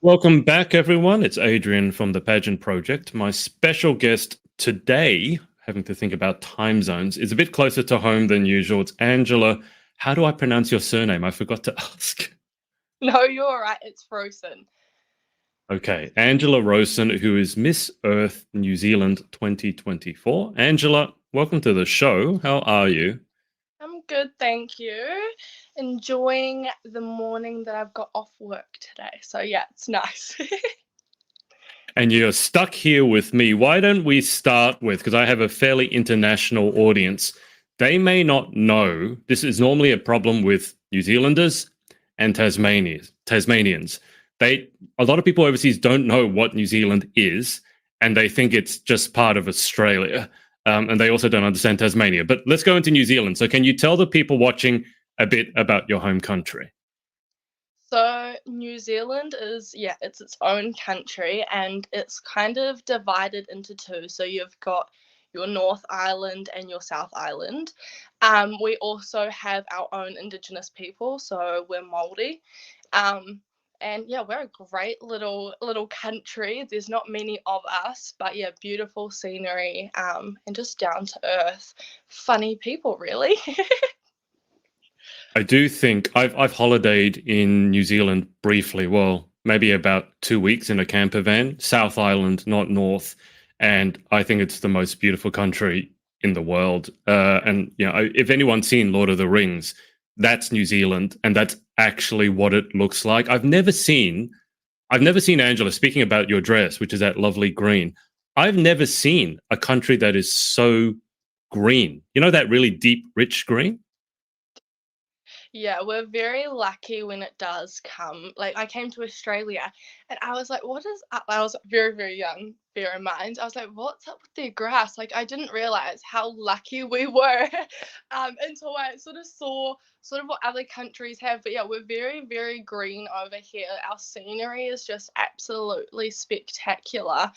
Welcome back, everyone. It's Adrian from the Pageant Project. My special guest today, having to think about time zones, is a bit closer to home than usual. It's Angela. How do I pronounce your surname? I forgot to ask. No, you're all right. It's frozen. Okay, Angela Rowson, who is Miss Earth New Zealand 2024. Angela, welcome to the show. How are you? I'm good, thank you. Enjoying the morning that I've got off work today. So yeah, it's nice. And you're stuck here with me. Why don't we start with, because I have a fairly international audience, they may not know this is normally a problem with New Zealanders and Tasmanians. A lot of people overseas don't know what New Zealand is, and they think it's just part of Australia. And they also don't understand Tasmania. But let's go into New Zealand. So can you tell the people watching a bit about your home country? So New Zealand is, yeah, it's its own country and it's kind of divided into two. So you've got your North Island and your South Island. We also have our own Indigenous people, so we're Maori. Um, and yeah, we're a great little country. There's not many of us, but yeah, beautiful scenery, and just down to earth, funny people, really. I do think I've holidayed in New Zealand briefly. Well, maybe about 2 weeks in a camper van, South Island, not North, and I think it's the most beautiful country in the world. And you know, if anyone's seen Lord of the Rings, that's New Zealand, and that's actually what it looks like. I've never seen Angela speaking about your dress, which is that lovely green. I've never seen a country that is so green. You know that really deep, rich green. Yeah, we're very lucky when it does come. Like, I came to Australia and I was like, what is up? I was very, very young, bear in mind. I was like, what's up with their grass? Like, I didn't realize how lucky we were until I sort of saw sort of what other countries have. But yeah, we're very, very green over here. Our scenery is just absolutely spectacular.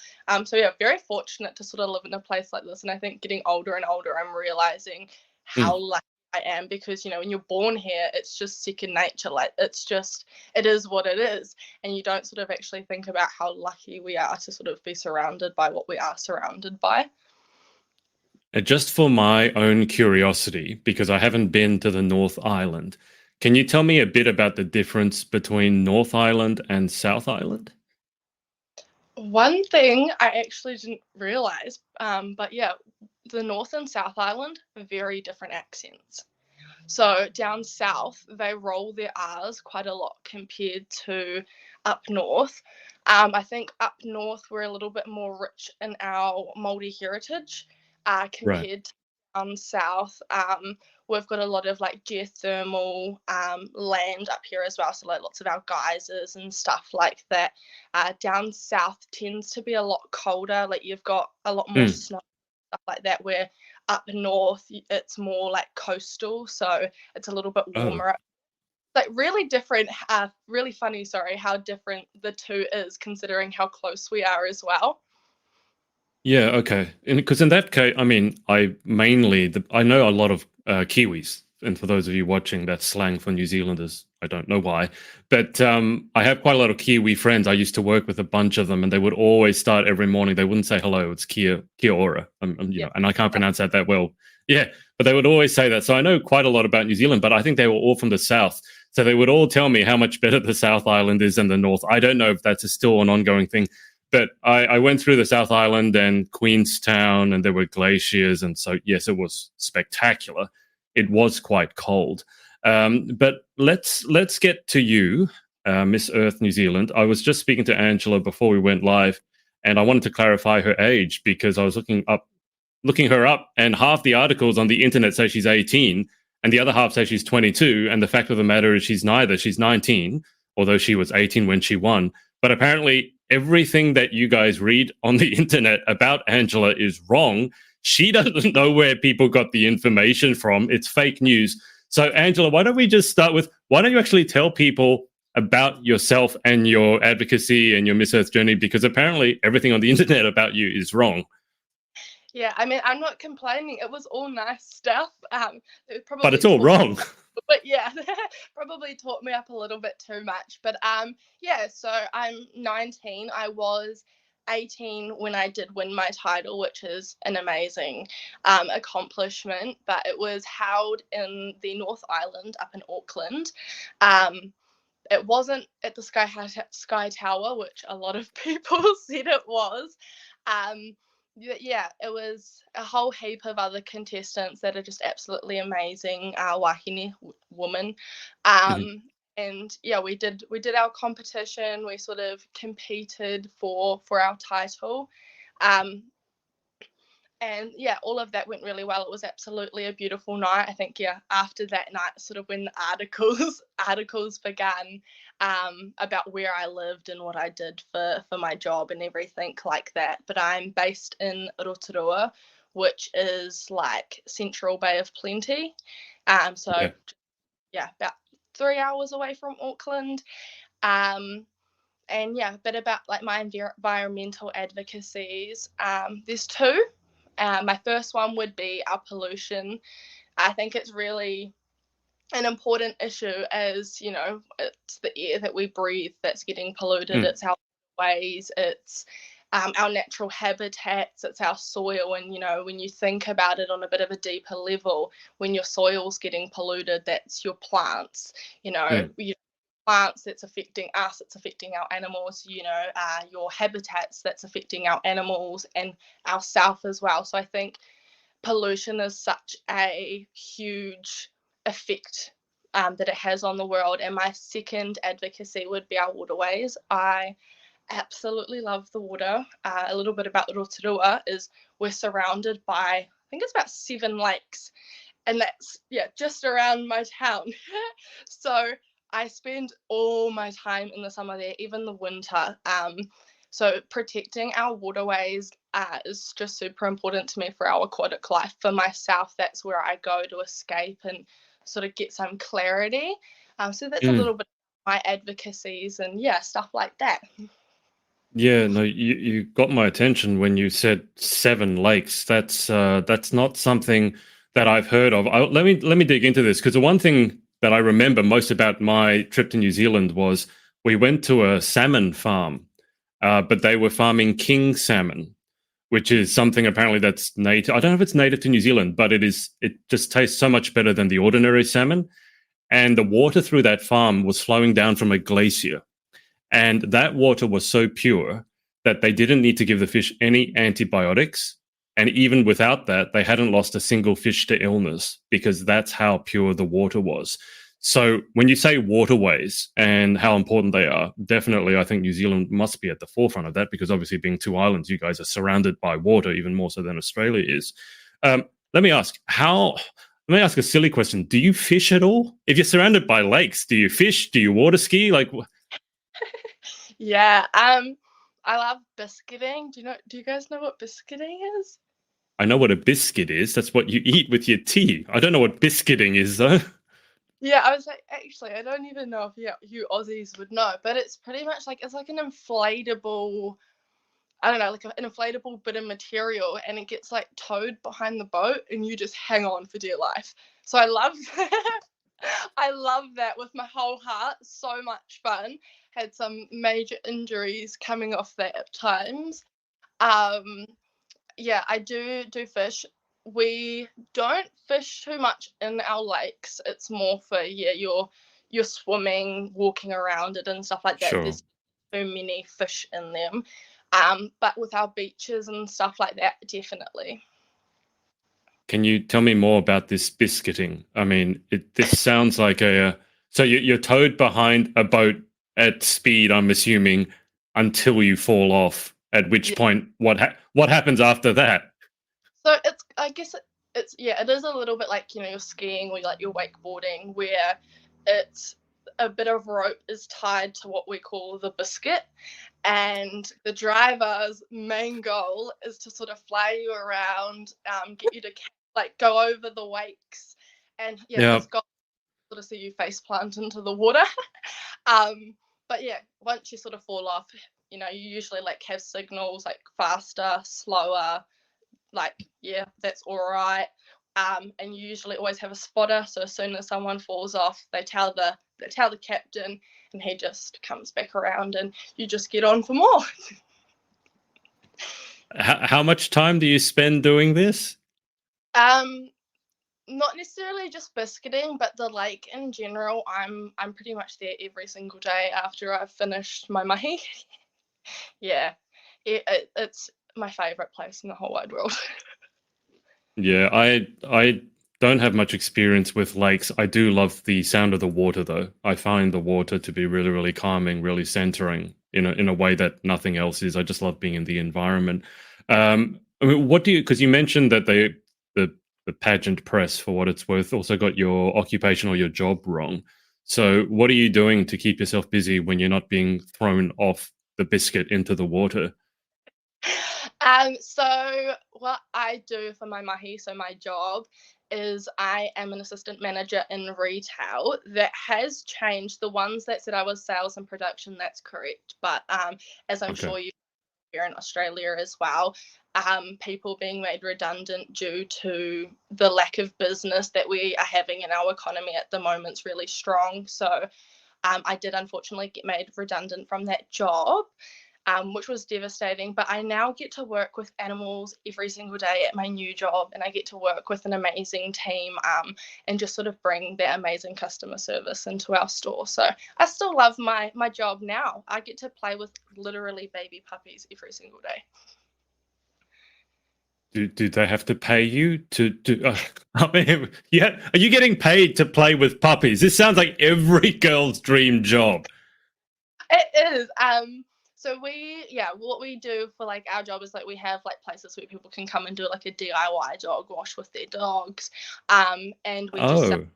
So yeah, very fortunate to sort of live in a place like this. And I think getting older and older, I'm realizing how Mm. lucky I am because when you're born here, it's just second nature. Like it is what it is, and you don't sort of actually think about how lucky we are to sort of be surrounded by what we are surrounded by. Just for my own curiosity, because I haven't been to the North Island, can you tell me a bit about the difference between North Island and South Island? One thing I actually didn't realize, but yeah, the North and South Island very different accents. So down south, they roll their R's quite a lot compared to up north. I think up north we're a little bit more rich in our Māori heritage Right. compared to down south. We've got a lot of like geothermal land up here as well, so like lots of our geysers and stuff like that. Down south tends to be a lot colder. Like you've got a lot more Mm. snow, stuff like that. Where up north it's more like coastal, so it's a little bit Oh, warmer. Like really different, really funny, sorry, how different the two is considering how close we are as well. yeah. Okay. Because in that case, I mean, I know a lot of Kiwis, and for those of you watching, that's slang for New Zealanders. I don't know why, but I have quite a lot of Kiwi friends. I used to work with a bunch of them, and they would always start every morning. They wouldn't say hello; it's kia ora, Yeah. and I can't pronounce that well. Yeah, but they would always say that. So I know quite a lot about New Zealand, but I think they were all from the south. So they would all tell me how much better the South Island is than the North. I don't know if that's still an ongoing thing, but I went through the South Island and Queenstown, and there were glaciers, and so yes, it was spectacular. It was quite cold, but let's get to you, Miss Earth New Zealand. I was just speaking to Angela before we went live, and I wanted to clarify her age because I was looking her up, and half the articles on the internet say she's 18, and the other half say she's 22. And the fact of the matter is she's neither. She's 19, although she was 18 when she won. But apparently, everything that you guys read on the internet about Angela is wrong. She doesn't know where people got the information from. It's fake news. So, Angela, why don't we just start with why don't you actually tell people about yourself and your advocacy and your Miss Earth journey? Because apparently, everything on the internet about you is wrong. Yeah, I mean, I'm not complaining. It was all nice stuff. It But probably it's all talk wrong. But yeah, probably taught me up a little bit too much. But yeah, so I'm 19. I was 18 when I did win my title, which is an amazing accomplishment. But it was held in the North Island up in Auckland. Um, it wasn't at the Sky Tower, which a lot of people said it was. Um, yeah, it was a whole heap of other contestants that are just absolutely amazing, wahine women. Mhm. And yeah, we did our competition. We sort of competed for our title. Um, and yeah, all of that went really well. It was absolutely a beautiful night. I think yeah, after that night, sort of when the articles articles began about where I lived and what I did for my job and everything like that. But I'm based in Rotorua, which is like Central Bay of Plenty. So Yeah. yeah, about 3 hours away from Auckland. Um, and yeah, a bit about like my environmental advocacies. There's two. My first one would be our pollution. I think it's really an important issue as, it's the air that we breathe that's getting polluted. Mm. It's our ways, it's our natural habitats, it's our soil. And, when you think about it on a bit of a deeper level, when your soil's getting polluted, that's your plants, Mm. plants that's affecting us, it's affecting our animals, your habitats that's affecting our animals and ourself as well. So I think pollution is such a huge effect that it has on the world. And my second advocacy would be our waterways. I absolutely love the water. A little bit about Rotorua is we're surrounded by, I think it's about 7 lakes, and that's yeah just around my town. So I spend all my time in the summer there, even the winter. So protecting our waterways is just super important to me for our aquatic life. For myself, that's where I go to escape and sort of get some clarity. So that's a Mm. little bit of my advocacies and yeah, stuff like that. Yeah, no, you got my attention when you said 7 lakes. That's not something that I've heard of. Let me dig into this, because the one thing that I remember most about my trip to New Zealand was we went to a salmon farm, but they were farming king salmon, which is something apparently that's native. I don't know if it's native to New Zealand, but it is. It just tastes so much better than the ordinary salmon. And the water through that farm was flowing down from a glacier. And that water was so pure that they didn't need to give the fish any antibiotics. And even without that, they hadn't lost a single fish to illness, because that's how pure the water was. So when you say waterways and how important they are, definitely I think New Zealand must be at the forefront of that, because obviously being two islands, you guys are surrounded by water even more so than Australia is. Let me ask how. Let me ask a silly question. Do you fish at all? If you're surrounded by lakes, do you fish? Do you water ski? Like, Yeah, I love biscuiting. Do you guys know what biscuiting is? I know what a biscuit is. That's what you eat with your tea. I don't know what biscuiting is, though. Yeah, I was like, actually, I don't even know if you Aussies would know, but it's pretty much like it's like an inflatable, I don't know, like an inflatable bit of material, and it gets like towed behind the boat, and you just hang on for dear life. So I love that. I love that with my whole heart. So much fun. Had some major injuries coming off that at times. Um, yeah, I do fish. We don't fish too much in our lakes. It's more for yeah, your swimming, walking around it and stuff like that. Sure. There's so many fish in them. But with our beaches and stuff like that, definitely. Can you tell me more about this biscuiting? I mean, this sounds like a. So you're towed behind a boat at speed, I'm assuming, until you fall off. At which Yeah. point, what happens after that? So it's I guess it's yeah, it is a little bit like you're skiing or like you're wakeboarding where it's a bit of rope is tied to what we call the biscuit, and the driver's main goal is to sort of fly you around, get you to like go over the wakes, and yeah, Yeah. his goal is sort of see you face plant into the water. um, but yeah, once you sort of fall off, you usually like have signals like faster, slower, like yeah, that's all right. And you usually always have a spotter. So as soon as someone falls off, they tell the captain, and he just comes back around, and you just get on for more. How much time do you spend doing this? Um, Not necessarily just biscuiting, but the lake in general. I'm pretty much there every single day after I've finished my mahi. Yeah, it's my favorite place in the whole wide world. Yeah, I don't have much experience with lakes. I do love the sound of the water though. I find the water to be really, really calming, really centering in a way that nothing else is. I just love being in the environment. I mean, what do you? Because you mentioned that the pageant press, for what it's worth, also got your occupation or your job wrong. So, what are you doing to keep yourself busy when you're not being thrown off the biscuit into the water? So what I do for my mahi, so my job, is I am an assistant manager in retail. That has changed. The ones that said I was sales and production, that's correct. But as I'm Okay. sure you here in Australia as well, people being made redundant due to the lack of business that we are having in our economy at the moment is really strong. So I did unfortunately get made redundant from that job, which was devastating. But I now get to work with animals every single day at my new job, and I get to work with an amazing team, and just sort of bring that amazing customer service into our store. So I still love my job now. I get to play with literally baby puppies every single day. Do they have to pay you to do? I mean, yeah, are you getting paid to play with puppies? This sounds like every girl's dream job. It is. Yeah, what we do for like our job is like we have like places where people can come and do like a DIY dog wash with their dogs, and we just sell Oh,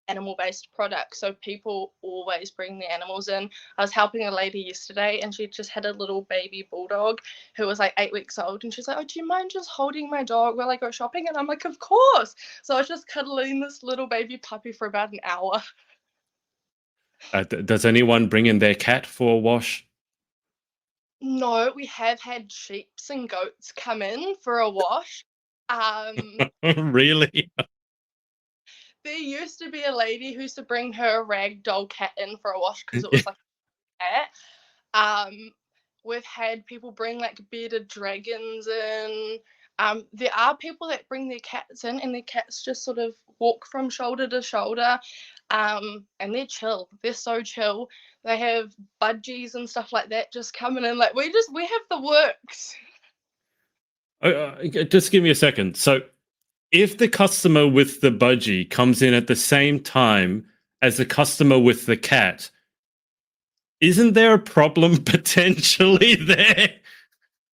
animal-based products. So people always bring their animals in. I was helping a lady yesterday, and she just had a little baby bulldog who was like 8 weeks old, and she's like, "Oh, do you mind just holding my dog while I go shopping?" And I'm like, "Of course." So I was just cuddling this little baby puppy for about an hour. does anyone bring in their cat for a wash? No, we have had sheeps and goats come in for a wash. Um, Really? there used to be a lady who used to bring her ragdoll cat in for a wash because it was like a cat. Um, we've had people bring like bearded dragons in. There are people that bring their cats in, and their cats just sort of walk from shoulder to shoulder. And they're chill. They're so chill. They have budgies and stuff like that just coming in. Like we have the works. Just give me a second. So, if the customer with the budgie comes in at the same time as the customer with the cat, isn't there a problem potentially there?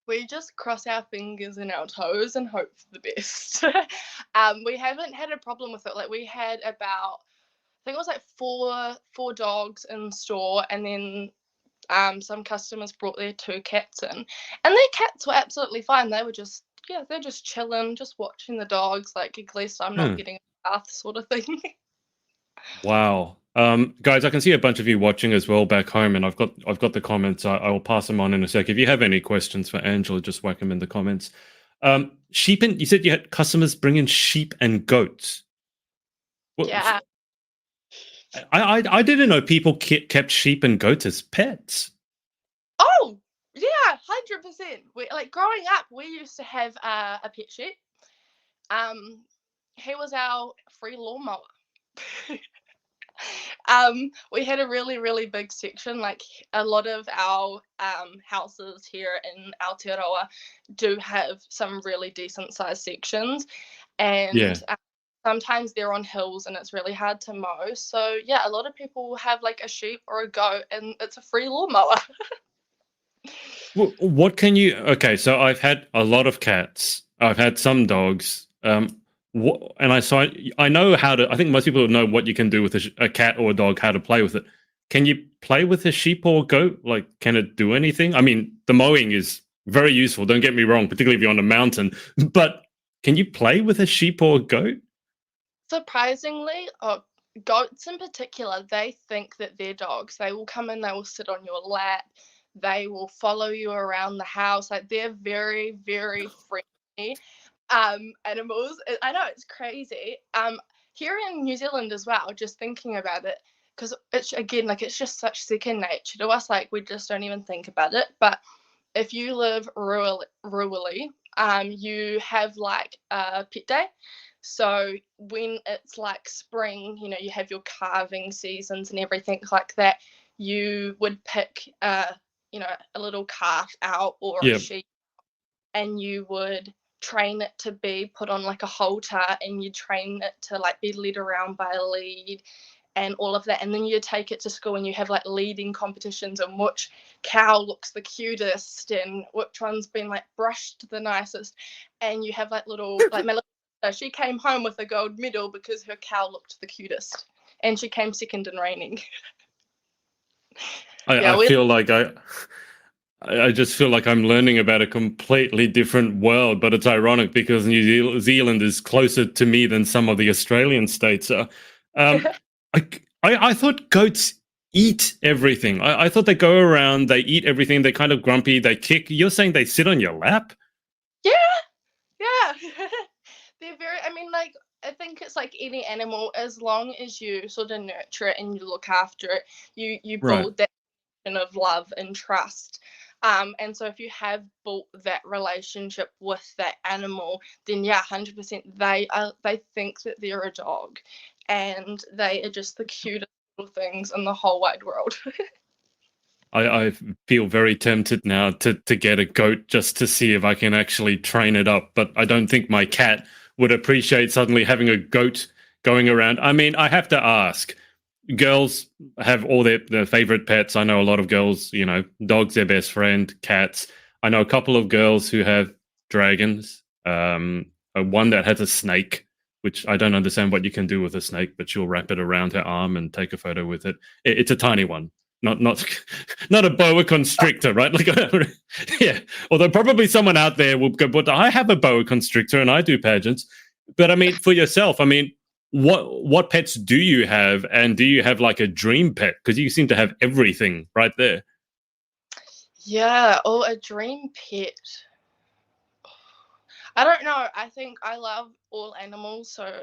We just cross our fingers and our toes and hope for the best. We haven't had a problem with it. Like we had about, I think it was like four dogs in store, and then some customers brought their two cats in, and their cats were absolutely fine. They were just, yeah, they're just chilling, just watching the dogs. Like at least I'm not Huh. getting a bath sort of thing. Wow. Guys, I can see a bunch of you watching as well back home, and I've got the comments. I will pass them on in a sec. If you have any questions for Angela, just whack them in the comments. Sheep and you said you had customers bring in sheep and goats. What, Yeah. I didn't know people kept sheep and goats as pets. Oh, yeah, 100%. We like growing up. We used to have a pet sheep. Um, he was our free lawnmower. We had a really, really big section. Like a lot of our houses here in Aotearoa do have some really decent sized sections, Yeah. and sometimes they're on hills and it's really hard to mow. So yeah, a lot of people have like a sheep or a goat, and it's a free lawnmower. What can you? Okay, so I've had a lot of cats. I've had some dogs. And I know how to. I think most people know what you can do with a cat or a dog, how to play with it. Can you play with a sheep or a goat? Like, can it do anything? I mean, the mowing is very useful. Don't get me wrong, particularly if you're on a mountain. But can you play with a sheep or a goat? Surprisingly, goats in particular, they think that they're dogs. They will come in, they will sit on your lap, they will follow you around the house. Like they're very, very friendly. animals. I know it's crazy. Here in New Zealand as well, just thinking about it, because it's again like it's just such second nature to us. Like we just don't even think about it. But if you live rurally, you have like a pet day. So when it's like spring, you know, you have your calving seasons and everything like that. You would pick, you know, a little calf out or a Yeah. sheep, and you would train it to be put on like a halter, and you train it to like be led around by a lead and all of that, and then you take it to school and you have like leading competitions on which cow looks the cutest and which one's been like brushed the nicest, and you have like little like my little sister, she came home with a gold medal because her cow looked the cutest and she came second in reining. Yeah, I we feel like I just feel like I'm learning about a completely different world, but it's ironic because Zealand is closer to me than some of the Australian states are. Um, I thought goats eat everything. I thought they go around, they eat everything, they're kind of grumpy, they kick. You're saying they sit on your lap? yeah, yeah. They're very, I mean, like, I think it's like any animal, as long as you sort of nurture it and you look after it, you Right. build that of love and trust. And so if you have built that relationship with that animal, then yeah, 100% they think that they're a dog, and they are just the cutest little things in the whole wide world. I feel very tempted now to get a goat just to see if I can actually train it up. But I don't think my cat would appreciate suddenly having a goat going around. I mean, I have to ask. Girls have all their favorite pets. I know a lot of girls, you know, dogs their best friend, cats. I know a couple of girls who have dragons. One that has a snake, which I don't understand what you can do with a snake, but she'll wrap it around her arm and take a photo with it. It's a tiny one, not not a boa constrictor, right? Like, yeah. Although probably someone out there will go, but I have a boa constrictor and I do pageants. But I mean, for yourself, I mean, what pets do you have, and do you have like a dream pet? Because you seem to have everything right there. Yeah, oh, a dream pet. I don't know. I think I love all animals, so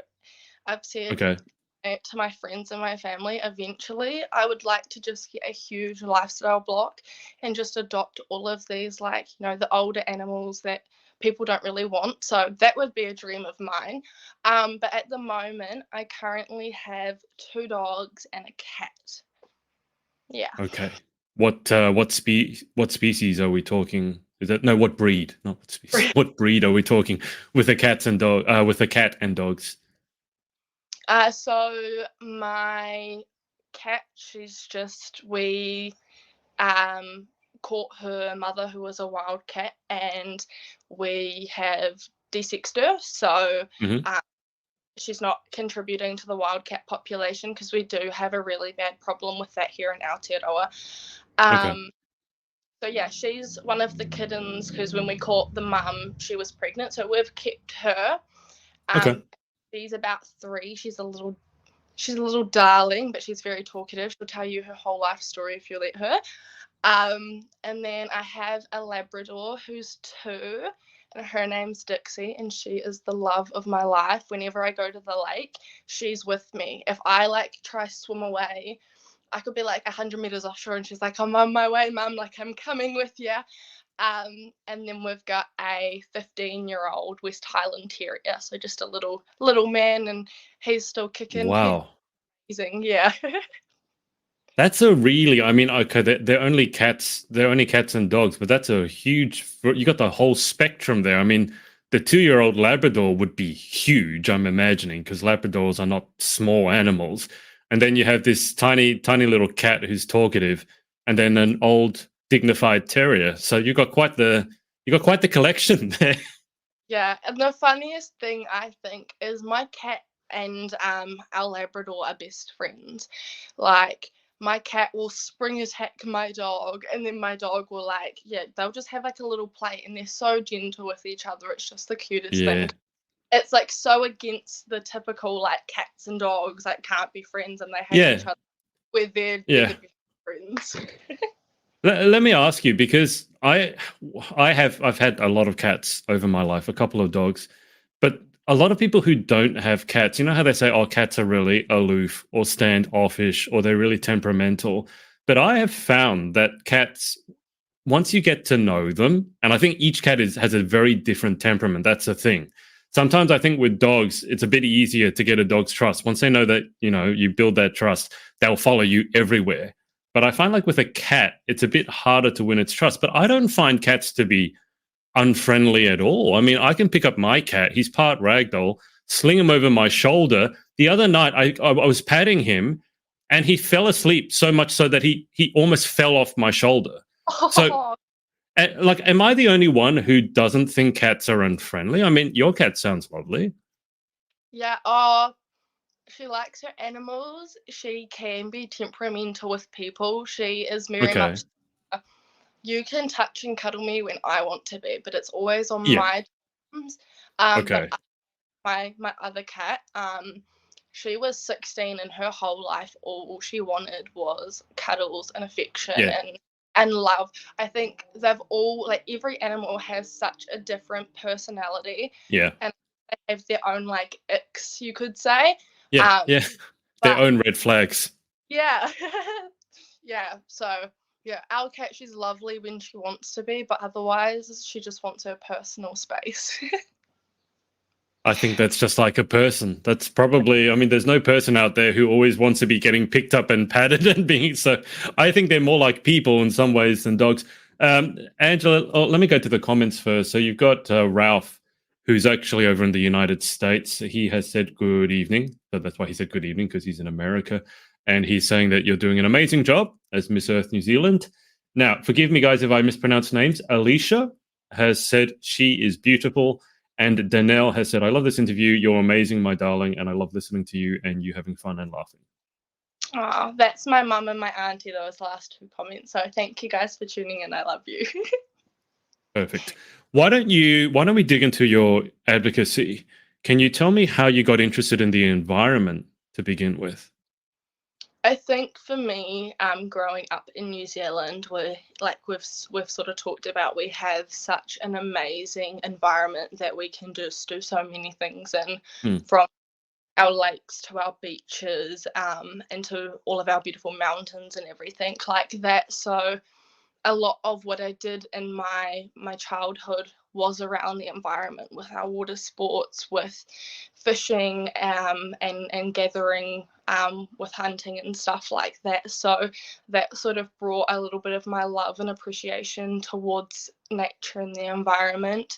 I've said Okay. to my friends and my family, eventually I would like to just get a huge lifestyle block and just adopt all of these, like, you know, the older animals that people don't really want. So that would be a dream of mine. But at the moment, I currently have two dogs and a cat. Yeah. Okay. What species are we talking? Is that no? What breed? Not what species. What breed are we talking with the cats and dog? With the cat and dogs. So my cat, she's just we um, caught her mother, who was a wildcat, and we have desexed her. So Hmm. uh, she's not contributing to the wildcat population because we do have a really bad problem with that here in Aotearoa. Okay. Um, so yeah, she's one of the kittens because when we caught the mum, she was pregnant. So we've kept her. Okay. Um, she's about 3. She's a little darling, but she's very talkative. She'll tell you her whole life story if you let her. And then I have a Labrador who's 2, and her name's Dixie, and she is the love of my life. Whenever I go to the lake, she's with me. If I like try swim away, I could be like 100 meters offshore, and she's like, "I'm on my way, mum. Like I'm coming with you." And then we've got a 15-year-old West Highland Terrier, so just a little man, and he's still kicking. He's Wow. amazing, yeah. That's a really, I mean, okay, they're only cats and dogs, but that's a huge, you got the whole spectrum there. I mean, the 2-year-old Labrador would be huge, I'm imagining, because Labradors are not small animals. And then you have this tiny, tiny little cat who's talkative, and then an old, dignified terrier. So you got quite the collection there. Yeah, and the funniest thing I think is my cat and our Labrador are best friends. Like my cat will spring attack my dog, and then my dog will like, yeah, they'll just have like a little play, and they're so gentle with each other. It's just the cutest thing. Yeah. It's like so against the typical like cats and dogs like can't be friends and they hate Yeah. each other. Where they're Yeah. the best friends. Let me ask you because I've had a lot of cats over my life, a couple of dogs. But a lot of people who don't have cats, you know how they say, oh, cats are really aloof or standoffish or they're really temperamental. But I have found that cats, once you get to know them, and I think each cat has a very different temperament. That's the thing. Sometimes I think with dogs, it's a bit easier to get a dog's trust. Once they know that, you build that trust, they'll follow you everywhere. But I find like with a cat, it's a bit harder to win its trust. But I don't find cats to be unfriendly at all. I mean, I can pick up my cat. He's part ragdoll, sling him over my shoulder. The other night, I was patting him, and he fell asleep so much so that he almost fell off my shoulder. So, Oh, like, am I the only one who doesn't think cats are unfriendly? I mean, your cat sounds lovely. yeah. Oh, she likes her animals. She can be temperamental with people. She is very Okay. much. You can touch and cuddle me when I want to be, but it's always on Yeah. my terms. But Okay. my other cat, she was 16 and her whole life all she wanted was cuddles and affection Yeah. and love. I think they've all like every animal has such a different personality Yeah. and they have their own like icks, you could say. Yeah. Um, Yeah. Their but own red flags. yeah. Yeah, so yeah, our cat, she's lovely when she wants to be, but otherwise she just wants her personal space. I think that's just like a person. That's probably, I mean, there's no person out there who always wants to be getting picked up and patted and being so. I think they're more like people in some ways than dogs. Angela, let me go to the comments first. So you've got Ralph, who's actually over in the United States. He has said good evening. So that's why he said good evening, because he's in America. And he's saying that you're doing an amazing job as Miss Earth New Zealand. Now, forgive me, guys, if I mispronounce names. Alicia has said she is beautiful. And Danelle has said, I love this interview. You're amazing, my darling. And I love listening to you and you having fun and laughing. Oh, that's my mum and my auntie, those last two comments. So thank you guys for tuning in. I love you. Perfect. Why don't we dig into your advocacy? Can you tell me how you got interested in the environment to begin with? I think for me, growing up in New Zealand, we're like we've sort of talked about, we have such an amazing environment that we can just do so many things in, Hmm. from our lakes to our beaches, and to all of our beautiful mountains and everything like that. So a lot of what I did in my childhood was around the environment with our water sports, with fishing, and gathering, with hunting and stuff like that. So that sort of brought a little bit of my love and appreciation towards nature and the environment.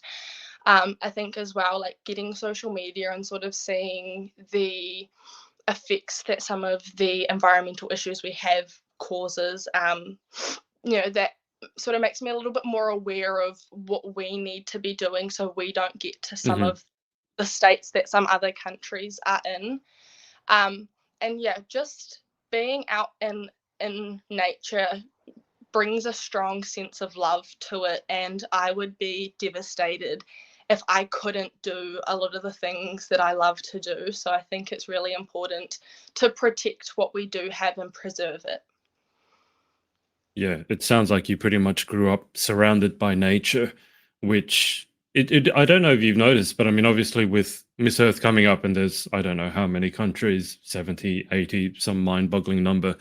I think as well, like getting social media and sort of seeing the effects that some of the environmental issues we have causes, that sort of makes me a little bit more aware of what we need to be doing so we don't get to some Hmm. of the states that some other countries are in. Um, and yeah, just being out in nature brings a strong sense of love to it, and I would be devastated if I couldn't do a lot of the things that I love to do. So I think it's really important to protect what we do have and preserve it. Yeah, it sounds like you pretty much grew up surrounded by nature, which I don't know if you've noticed, but I mean, obviously with Miss Earth coming up and there's, I don't know how many countries, 70, 80, some mind-boggling number.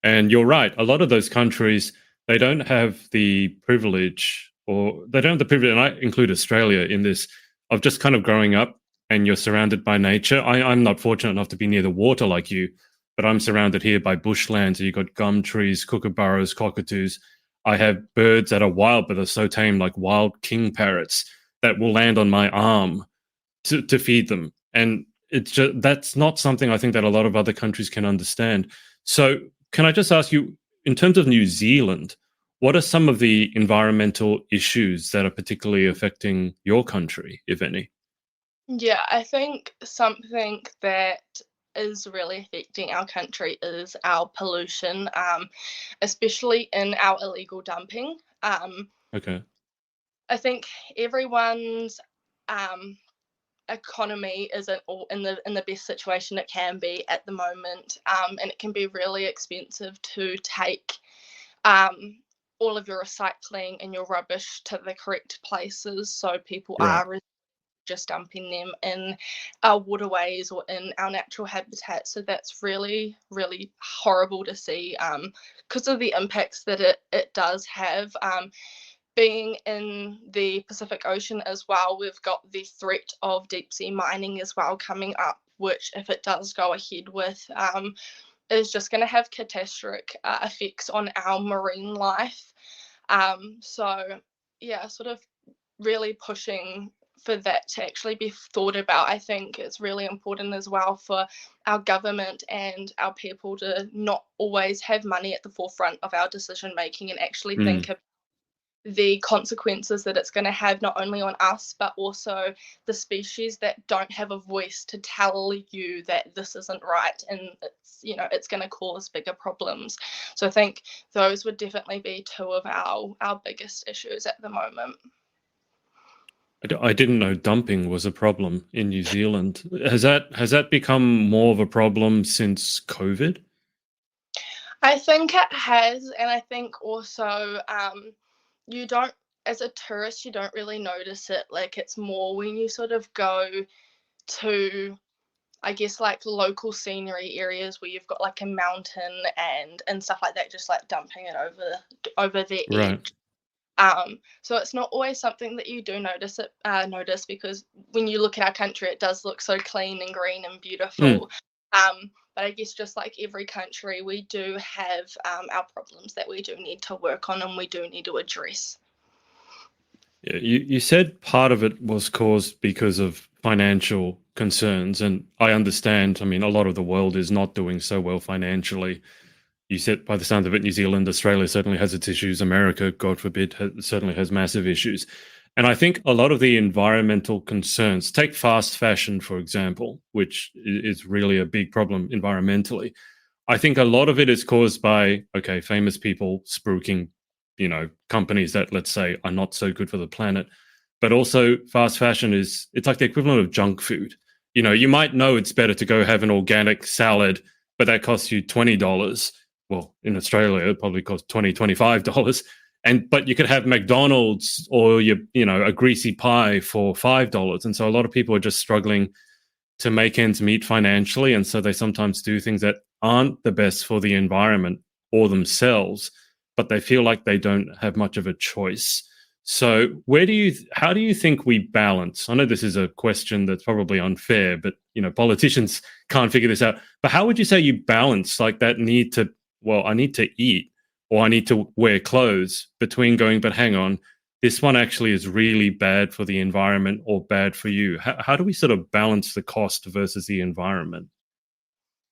And you're right, a lot of those countries, they don't have the privilege, or they don't have the privilege, and I include Australia in this, of just kind of growing up and you're surrounded by nature. I'm not fortunate enough to be near the water like you, but I'm surrounded here by bushland. So you've got gum trees, kookaburras, cockatoos. I have birds that are wild, but are so tame, like wild king parrots that will land on my arm to feed them. And it's just, that's not something I think that a lot of other countries can understand. So can I just ask you, in terms of New Zealand, what are some of the environmental issues that are particularly affecting your country, if any? Yeah, I think something that is really affecting our country is our pollution, especially in our illegal dumping. Okay. I think everyone's um, economy isn't all in the best situation it can be at the moment, and it can be really expensive to take, um, all of your recycling and your rubbish to the correct places, so people Right. are just dumping them in our waterways or in our natural habitat. So that's really, really horrible to see, because of the impacts that it does have. Being in the Pacific Ocean as well, we've got the threat of deep sea mining as well coming up, which, if it does go ahead with, is just going to have catastrophic effects on our marine life. So, yeah, sort of really pushing for that to actually be thought about. I think it's really important as well for our government and our people to not always have money at the forefront of our decision making, and actually think of the consequences that it's going to have, not only on us but also the species that don't have a voice to tell you that this isn't right, and it's going to cause bigger problems. So I think those would definitely be two of our biggest issues at the moment. I didn't know dumping was a problem in New Zealand. Has that become more of a problem since COVID? I think it has, and I think also, you don't, as a tourist, you don't really notice it. Like, it's more when you sort of go to, I guess, like local scenery areas where you've got like a mountain and stuff like that, just like dumping it over the Right. edge. So it's not always something that you do notice, because when you look at our country, it does look so clean and green and beautiful. But I guess, just like every country, we do have our problems that we do need to work on and we do need to address. Yeah, you said part of it was caused because of financial concerns, and I understand. I mean, a lot of the world is not doing so well financially. You said, by the sound of it, New Zealand, Australia certainly has its issues. America, God forbid, certainly has massive issues. And I think a lot of the environmental concerns, take fast fashion, for example, which is really a big problem environmentally. I think a lot of it is caused by, okay, famous people spruiking, companies that, let's say, are not so good for the planet. But also, fast fashion it's like the equivalent of junk food. You might know it's better to go have an organic salad, but that costs you $20. Well, in Australia, it probably costs $25. But you could have McDonald's or a greasy pie for $5. And so a lot of people are just struggling to make ends meet financially. And so they sometimes do things that aren't the best for the environment or themselves, but they feel like they don't have much of a choice. So how do you think we balance? I know this is a question that's probably unfair, but politicians can't figure this out. But how would you say you balance like that need to, well, I need to eat or I need to wear clothes, between going, but hang on, this one actually is really bad for the environment or bad for you? How do we sort of balance the cost versus the environment?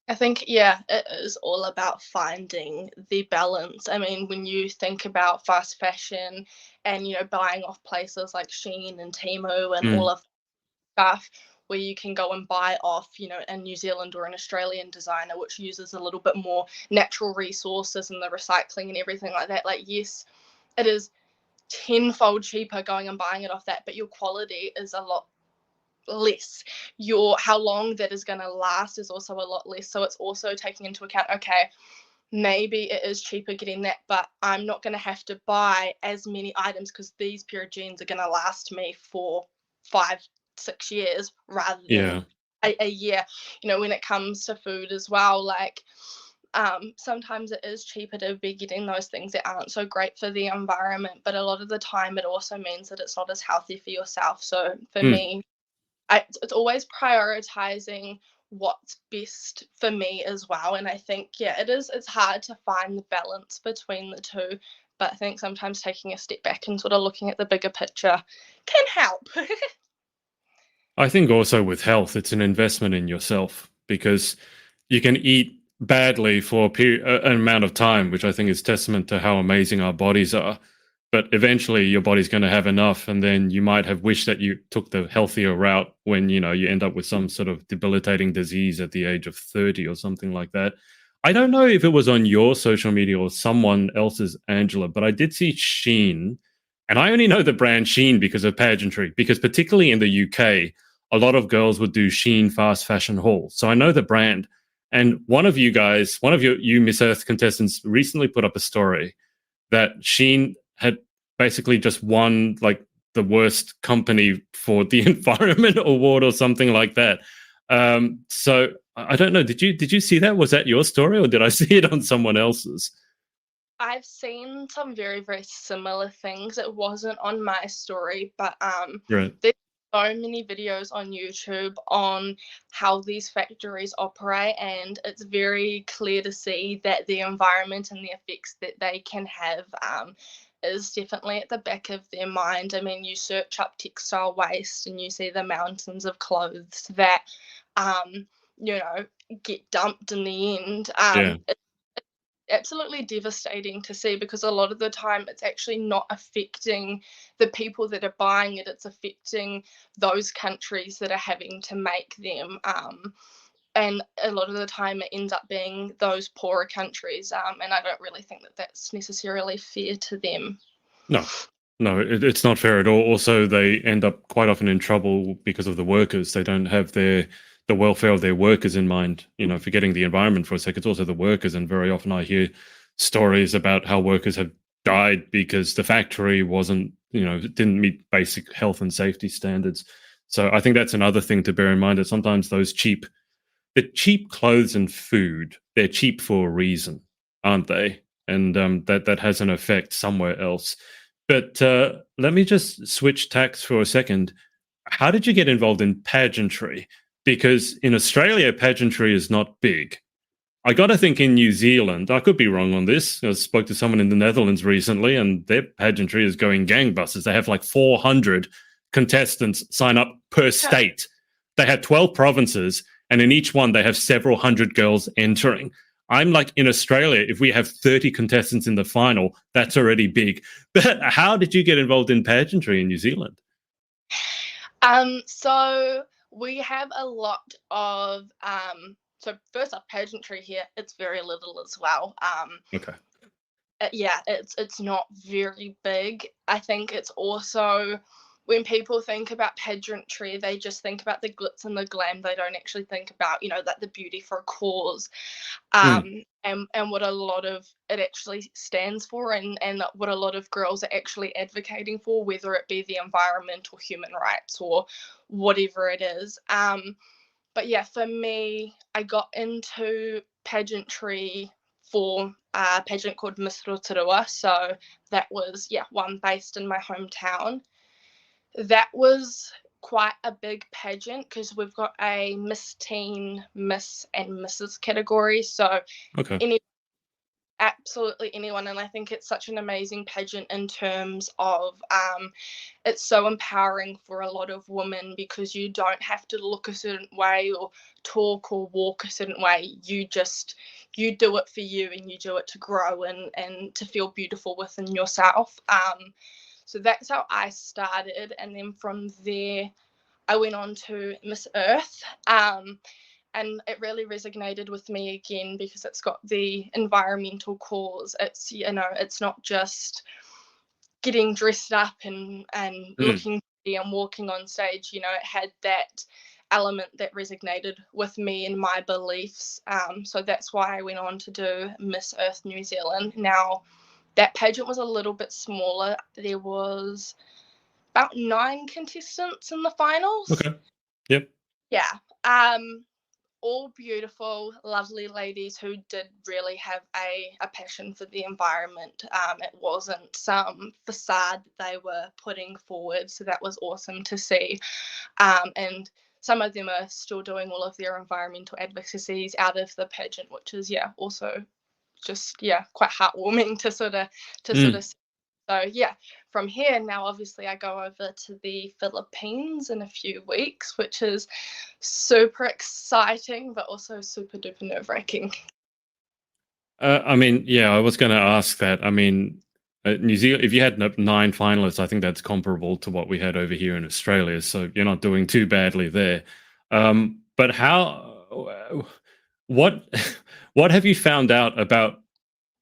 I think, yeah, it is all about finding the balance. I mean, when you think about fast fashion and, buying off places like Shein and Temu and all Mm, of stuff, where you can go and buy off, a New Zealand or an Australian designer, which uses a little bit more natural resources and the recycling and everything like that. Like, yes, it is tenfold cheaper going and buying it off that, but your quality is a lot less. How long that is going to last is also a lot less. So it's also taking into account, okay, maybe it is cheaper getting that, but I'm not going to have to buy as many items because these pair of jeans are going to last me for 5-6 years rather than yeah. a year. When it comes to food as well, like, sometimes it is cheaper to be getting those things that aren't so great for the environment, but a lot of the time it also means that it's not as healthy for yourself. So for Mm. me, it's always prioritizing what's best for me as well. And I think, yeah, it's hard to find the balance between the two, but I think sometimes taking a step back and sort of looking at the bigger picture can help. I think also with health, it's an investment in yourself, because you can eat badly for an amount of time, which I think is testament to how amazing our bodies are. But eventually, your body's going to have enough, and then you might have wished that you took the healthier route when you end up with some sort of debilitating disease at the age of 30 or something like that. I don't know if it was on your social media or someone else's, Angela, but I did see Sheen, and I only know the brand Sheen because of pageantry. Because particularly in the UK, a lot of girls would do Sheen fast fashion hauls, so I know the brand. And one of you guys, one of you Miss Earth contestants, recently put up a story that Sheen had basically just won like the worst company for the environment award or something like that. So I don't know. Did you see that? Was that your story, or did I see it on someone else's? I've seen some very, very similar things. It wasn't on my story, but Right. there's so many videos on YouTube on how these factories operate, and it's very clear to see that the environment and the effects that they can have is definitely at the back of their mind. I mean, you search up textile waste and you see the mountains of clothes that, um, you know, get dumped in the end. Yeah. Absolutely devastating to see, because a lot of the time it's actually not affecting the people that are buying it, it's affecting those countries that are having to make them, and a lot of the time it ends up being those poorer countries, and I don't really think that that's necessarily fair to them. No, no, it's not fair at all. Also, they end up quite often in trouble because of the workers. They don't have the welfare of their workers in mind. Forgetting the environment for a sec, it's also the workers. And very often, I hear stories about how workers have died because the factory wasn't, didn't meet basic health and safety standards. So I think that's another thing to bear in mind. That sometimes the cheap clothes and food, they're cheap for a reason, aren't they? And that has an effect somewhere else. But let me just switch tacks for a second. How did you get involved in pageantry? Because in Australia, pageantry is not big. I got to think in New Zealand, I could be wrong on this. I spoke to someone in the Netherlands recently, and their pageantry is going gangbusters. They have like 400 contestants sign up per state. They had 12 provinces, and in each one, they have several hundred girls entering. I'm like, in Australia, if we have 30 contestants in the final, that's already big. But how did you get involved in pageantry in New Zealand? So we have a lot of so first off, pageantry here, it's very little as well. Okay. Yeah, it's not very big. I think it's also, when people think about pageantry, they just think about the glitz and the glam. They don't actually think about, that the beauty for a cause, Mm, and what a lot of it actually stands for, and what a lot of girls are actually advocating for, whether it be the environment or human rights or whatever it is. But yeah, for me, I got into pageantry for a pageant called Miss Rotorua. So that was, yeah, one based in my hometown. That was quite a big pageant because we've got a Miss Teen, Miss, and Mrs category. So okay. any absolutely anyone, and I think it's such an amazing pageant in terms of it's so empowering for a lot of women, because you don't have to look a certain way or talk or walk a certain way. You do it for you, and you do it to grow and to feel beautiful within yourself. So that's how I started, and then from there I went on to Miss Earth. And it really resonated with me again, because it's got the environmental cause. It's not just getting dressed up and Mm, looking pretty and walking on stage. It had that element that resonated with me and my beliefs. So that's why I went on to do Miss Earth New Zealand. Now, that pageant was a little bit smaller. There was about 9 contestants in the finals. okay. Yep. Yeah. All beautiful, lovely ladies who did really have a passion for the environment. It wasn't some facade they were putting forward, so that was awesome to see. And some of them are still doing all of their environmental advocacies out of the pageant, which is, yeah, also just, yeah, quite heartwarming to sort of Mm. see. So yeah, from here now, obviously, I go over to the Philippines in a few weeks, which is super exciting, but also super duper nerve wracking. I mean, yeah, I was going to ask that. I mean, New Zealand, if you had 9 finalists, I think that's comparable to what we had over here in Australia. So you're not doing too badly there. But what, what have you found out about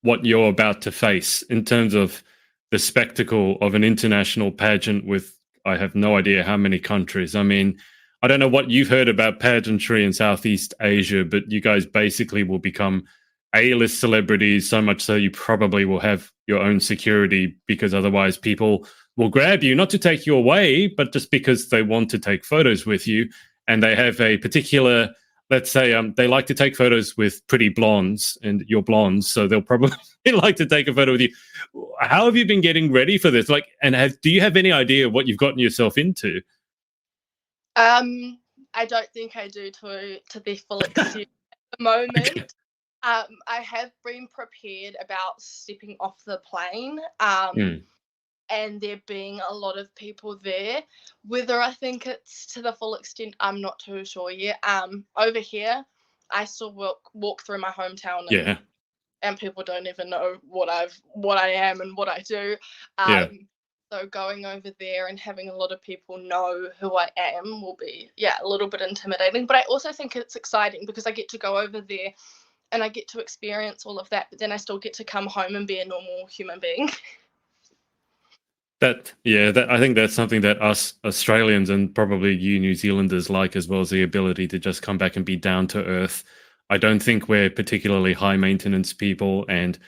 what you're about to face in terms of the spectacle of an international pageant with, I have no idea how many countries? I mean, I don't know what you've heard about pageantry in Southeast Asia, but you guys basically will become A-list celebrities, so much so you probably will have your own security, because otherwise people will grab you, not to take you away, but just because they want to take photos with you. And they have a particular, let's say, they like to take photos with pretty blondes, and you're blondes, so they'll probably like to take a photo with you. How have you been getting ready for this? Like, and do you have any idea what you've gotten yourself into? I don't think I do to the full extent at the moment. Okay. I have been prepared about stepping off the plane, Mm. and there being a lot of people there. Whether I think it's to the full extent, I'm not too sure yet. Over here, I still walk through my hometown, Yeah. and people don't even know what I am and what I do. Yeah. So going over there and having a lot of people know who I am will be, yeah, a little bit intimidating. But I also think it's exciting because I get to go over there and I get to experience all of that, but then I still get to come home and be a normal human being. That I think that's something that us Australians and probably you New Zealanders like as well, as the ability to just come back and be down to earth. I don't think we're particularly high maintenance people, and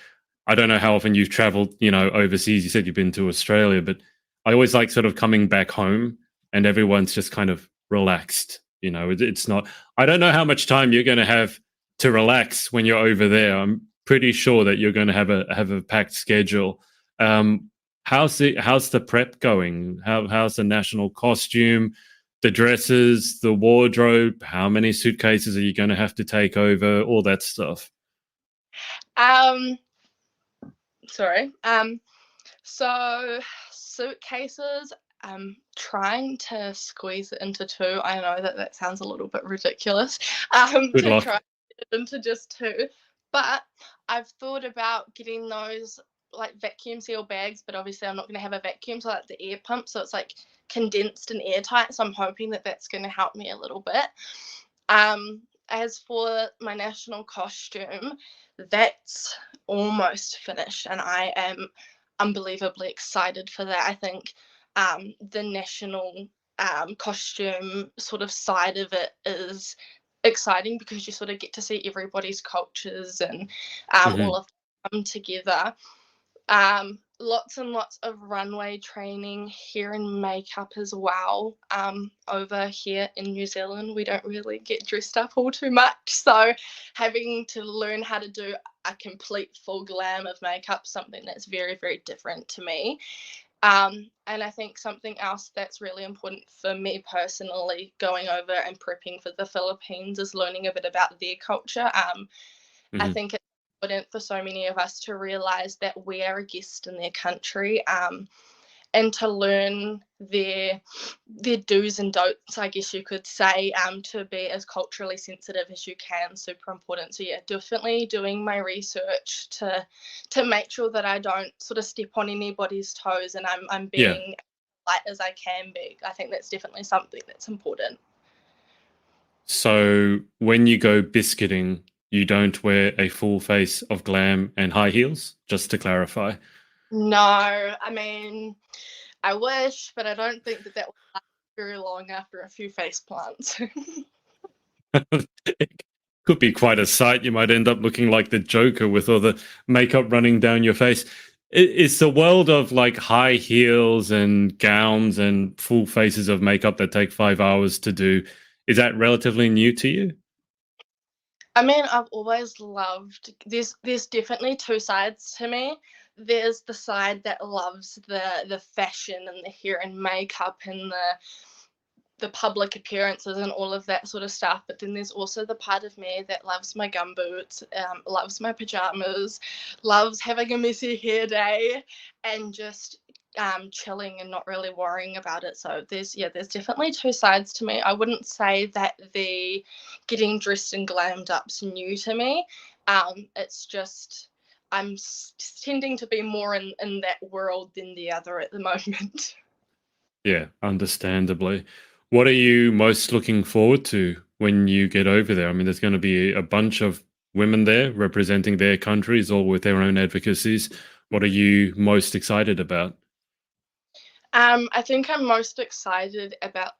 I don't know how often you've traveled, overseas. You said you've been to Australia, but I always like sort of coming back home and everyone's just kind of relaxed. It's not. I don't know how much time you're going to have to relax when you're over there. I'm pretty sure that you're going to have a packed schedule. Um, how's the prep going? How's the national costume, the dresses, the wardrobe? How many suitcases are you going to have to take over? All that stuff. Um, Sorry. So suitcases, I'm trying to squeeze it into two. I know that sounds a little bit ridiculous. Good To luck. try it into just two, but I've thought about getting those like vacuum seal bags, but obviously I'm not going to have a vacuum, so like the air pump, so it's like condensed and airtight. So I'm hoping that that's going to help me a little bit. As for my national costume, that's almost finished, and I am unbelievably excited for that. I think the national costume sort of side of it is exciting because you sort of get to see everybody's cultures and all Hmm. of them come together. Lots and lots of runway training, hair and makeup as well. Over here in New Zealand, we don't really get dressed up all too much, so having to learn how to do a complete full glam of makeup, something that's very, very different to me. And I think something else that's really important for me personally going over and prepping for the Philippines is learning a bit about their culture. I Hmm. think it's important for so many of us to realize that we are a guest in their country, and to learn their do's and don'ts, I guess you could say, to be as culturally sensitive as you can. Super important. So yeah, definitely doing my research to make sure that I don't sort of step on anybody's toes, and I'm Yeah. being light as I can be. I think that's definitely something that's important. So when you go biscuiting, you don't wear a full face of glam and high heels, just to clarify. No, I mean, I wish, but I don't think that will last very long after a few face plants. It could be quite a sight. You might end up looking like the Joker with all the makeup running down your face. It's the world of like high heels and gowns and full faces of makeup that take 5 hours to do. Is that relatively new to you? I mean, I've always loved. There's definitely two sides to me. There's the side that loves the fashion and the hair and makeup and the public appearances and all of that sort of stuff. But then there's also the part of me that loves my gumboots, loves my pajamas, loves having a messy hair day, and just chilling and not really worrying about it. So there's definitely two sides to me. I wouldn't say that the getting dressed and glammed up's new to me. It's just I'm tending to be more in that world than the other at the moment. Yeah, understandably. What are you most looking forward to when you get over there? I mean, there's going to be a bunch of women there representing their countries, all with their own advocacies. What are you most excited about? I think I'm most excited about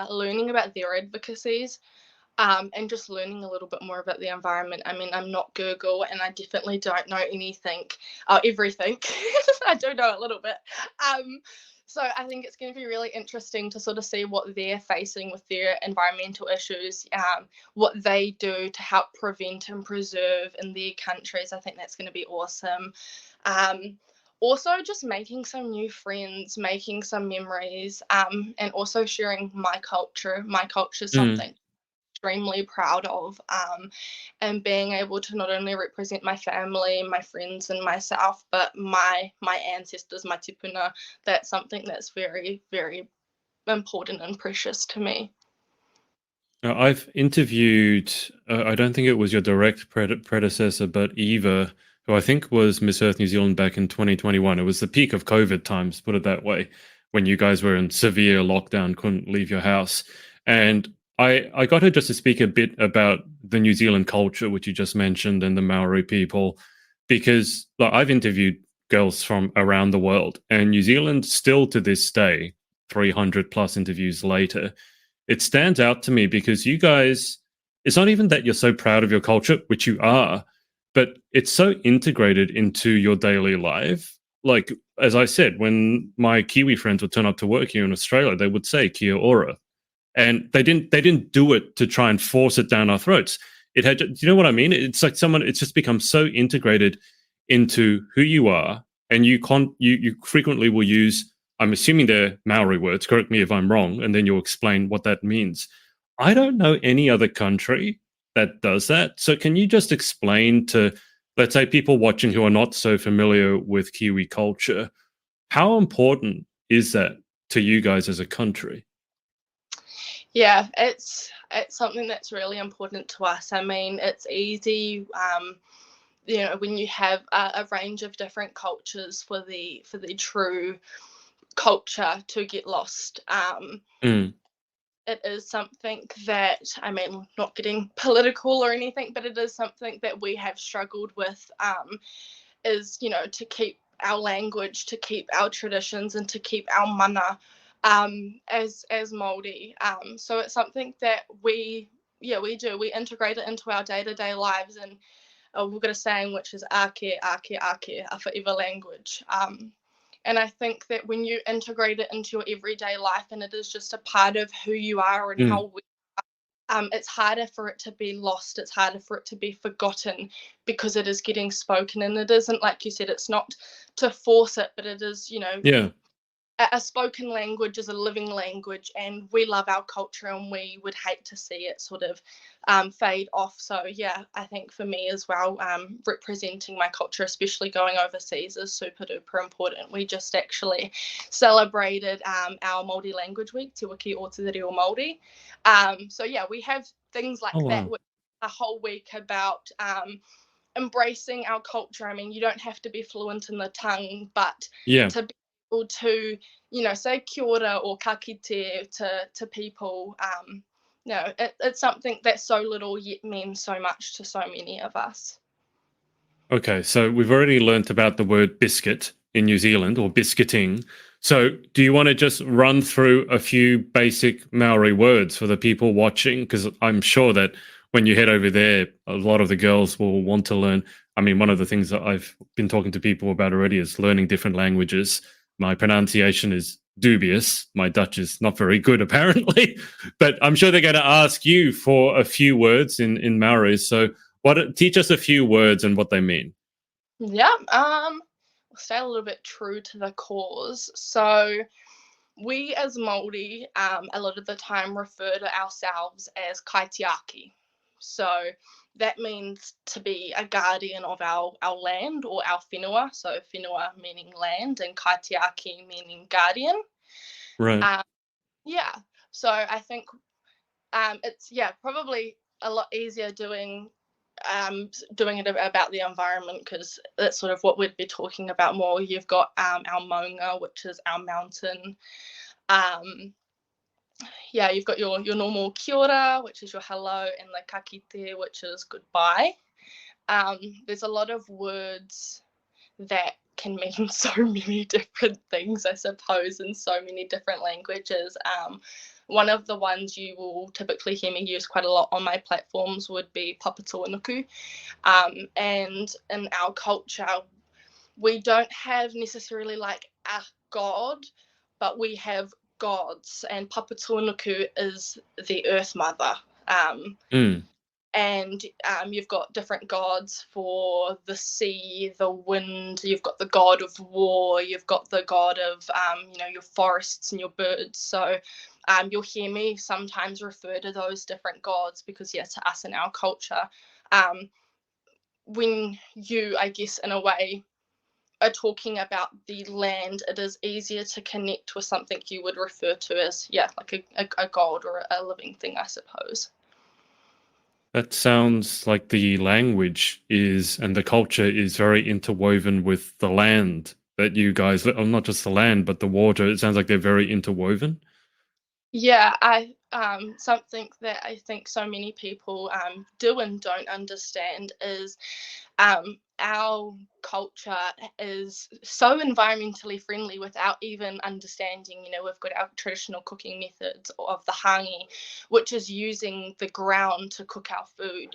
learning about their advocacies. and just learning a little bit more about the environment. I mean, I'm not Google, and I definitely don't know anything, everything. I do know a little bit. Um, so I think it's going to be really interesting to sort of see what they're facing with their environmental issues, what they do to help prevent and preserve in their countries. I think that's going to be awesome. Um, Also, just making some new friends, making some memories, and also sharing my culture. My culture is Mm. something extremely proud of, and being able to not only represent my family, my friends, and myself, but my ancestors, my tipuna. That's something that's very, very important and precious to me. I've interviewed, I don't think it was your direct predecessor, but Eva, who I think was Miss Earth New Zealand back in 2021. It was the peak of COVID times, put it that way, when you guys were in severe lockdown, couldn't leave your house. And I got her just to speak a bit about the New Zealand culture, which you just mentioned, and the Maori people, because like, I've interviewed girls from around the world, and New Zealand still to this day, 300 plus interviews later, it stands out to me because you guys, it's not even that you're so proud of your culture, which you are, but it's so integrated into your daily life. Like, as I said, when my Kiwi friends would turn up to work here in Australia, they would say kia ora. And they didn't do it to try and force it down our throats. It had, do you know what I mean? It's like someone, it's just become so integrated into who you are, and you frequently will use, I'm assuming they're Maori words, correct me if I'm wrong, and then you'll explain what that means. I don't know any other country that does that. So can you just explain to, let's say, people watching who are not so familiar with Kiwi culture, how important is that to you guys as a country? Yeah, it's something that's really important to us. I mean, it's easy, when you have a range of different cultures for the true culture to get lost. Mm, It is something that, I mean, not getting political or anything, but it is something that we have struggled with, is, to keep our language, to keep our traditions, and to keep our mana, as Māori. So it's something that we do. We integrate it into our day-to-day lives, and we've got a saying which is ake, ake, ake, a forever language. And I think that when you integrate it into your everyday life and it is just a part of who you are and mm, how it's harder for it to be lost. It's harder for it to be forgotten because it is getting spoken. And it isn't, like you said, it's not to force it, but it is, yeah. a spoken language is a living language, and we love our culture, and we would hate to see it sort of fade off. So yeah, I think for me as well, representing my culture, especially going overseas, is super duper important. We just actually celebrated our Māori language week, Te Wiki o Te Reo Māori. So yeah, we have things Oh, like that, wow. which a whole week about embracing our culture. I mean, you don't have to be fluent in the tongue, but Yeah. to be able to, say kia ora or ka kite to people, it's something that's so little yet means so much to so many of us. Okay, so we've already learnt about the word biscuit in New Zealand, or biscuiting. So do you want to just run through a few basic Maori words for the people watching? Because I'm sure that when you head over there, a lot of the girls will want to learn. I mean, one of the things that I've been talking to people about already is learning different languages. My pronunciation is dubious. My Dutch is not very good, apparently. But I'm sure they're going to ask you for a few words in Maori. So teach us a few words and what they mean. Yeah, we'll stay a little bit true to the cause. So we as Māori, a lot of the time refer to ourselves as kaitiaki. So that means to be a guardian of our land or our whenua. So whenua meaning land and kaitiaki meaning guardian. Right. Um, yeah. So I think it's probably a lot easier doing it about the environment, because that's sort of what we'd be talking about more. You've got our maunga, which is our mountain. Um, you've got your normal kia ora, which is your hello, and the ka kite, which is goodbye. There's a lot of words that can mean so many different things, I suppose, in so many different languages. one of the ones you will typically hear me use quite a lot on my platforms would be papatūānuku. And in our culture, we don't have necessarily like a god, but we have gods, and papatūānuku is the Earth Mother. Mm. And you've got different gods for the sea, the wind. You've got the god of war. You've got the god of your forests and your birds. So you'll hear me sometimes refer to those different gods because, yeah, to us in our culture, when you, I guess, in a way, are talking about the land, it is easier to connect with something you would refer to as, yeah, like a god or a living thing, I suppose. That sounds like the language is and the culture is very interwoven with the land that you guys, not just the land, but the water. It sounds like they're very interwoven. Yeah, I something that I think so many people do and don't understand is our culture is so environmentally friendly without even understanding. We've got our traditional cooking methods of the hangi, which is using the ground to cook our food.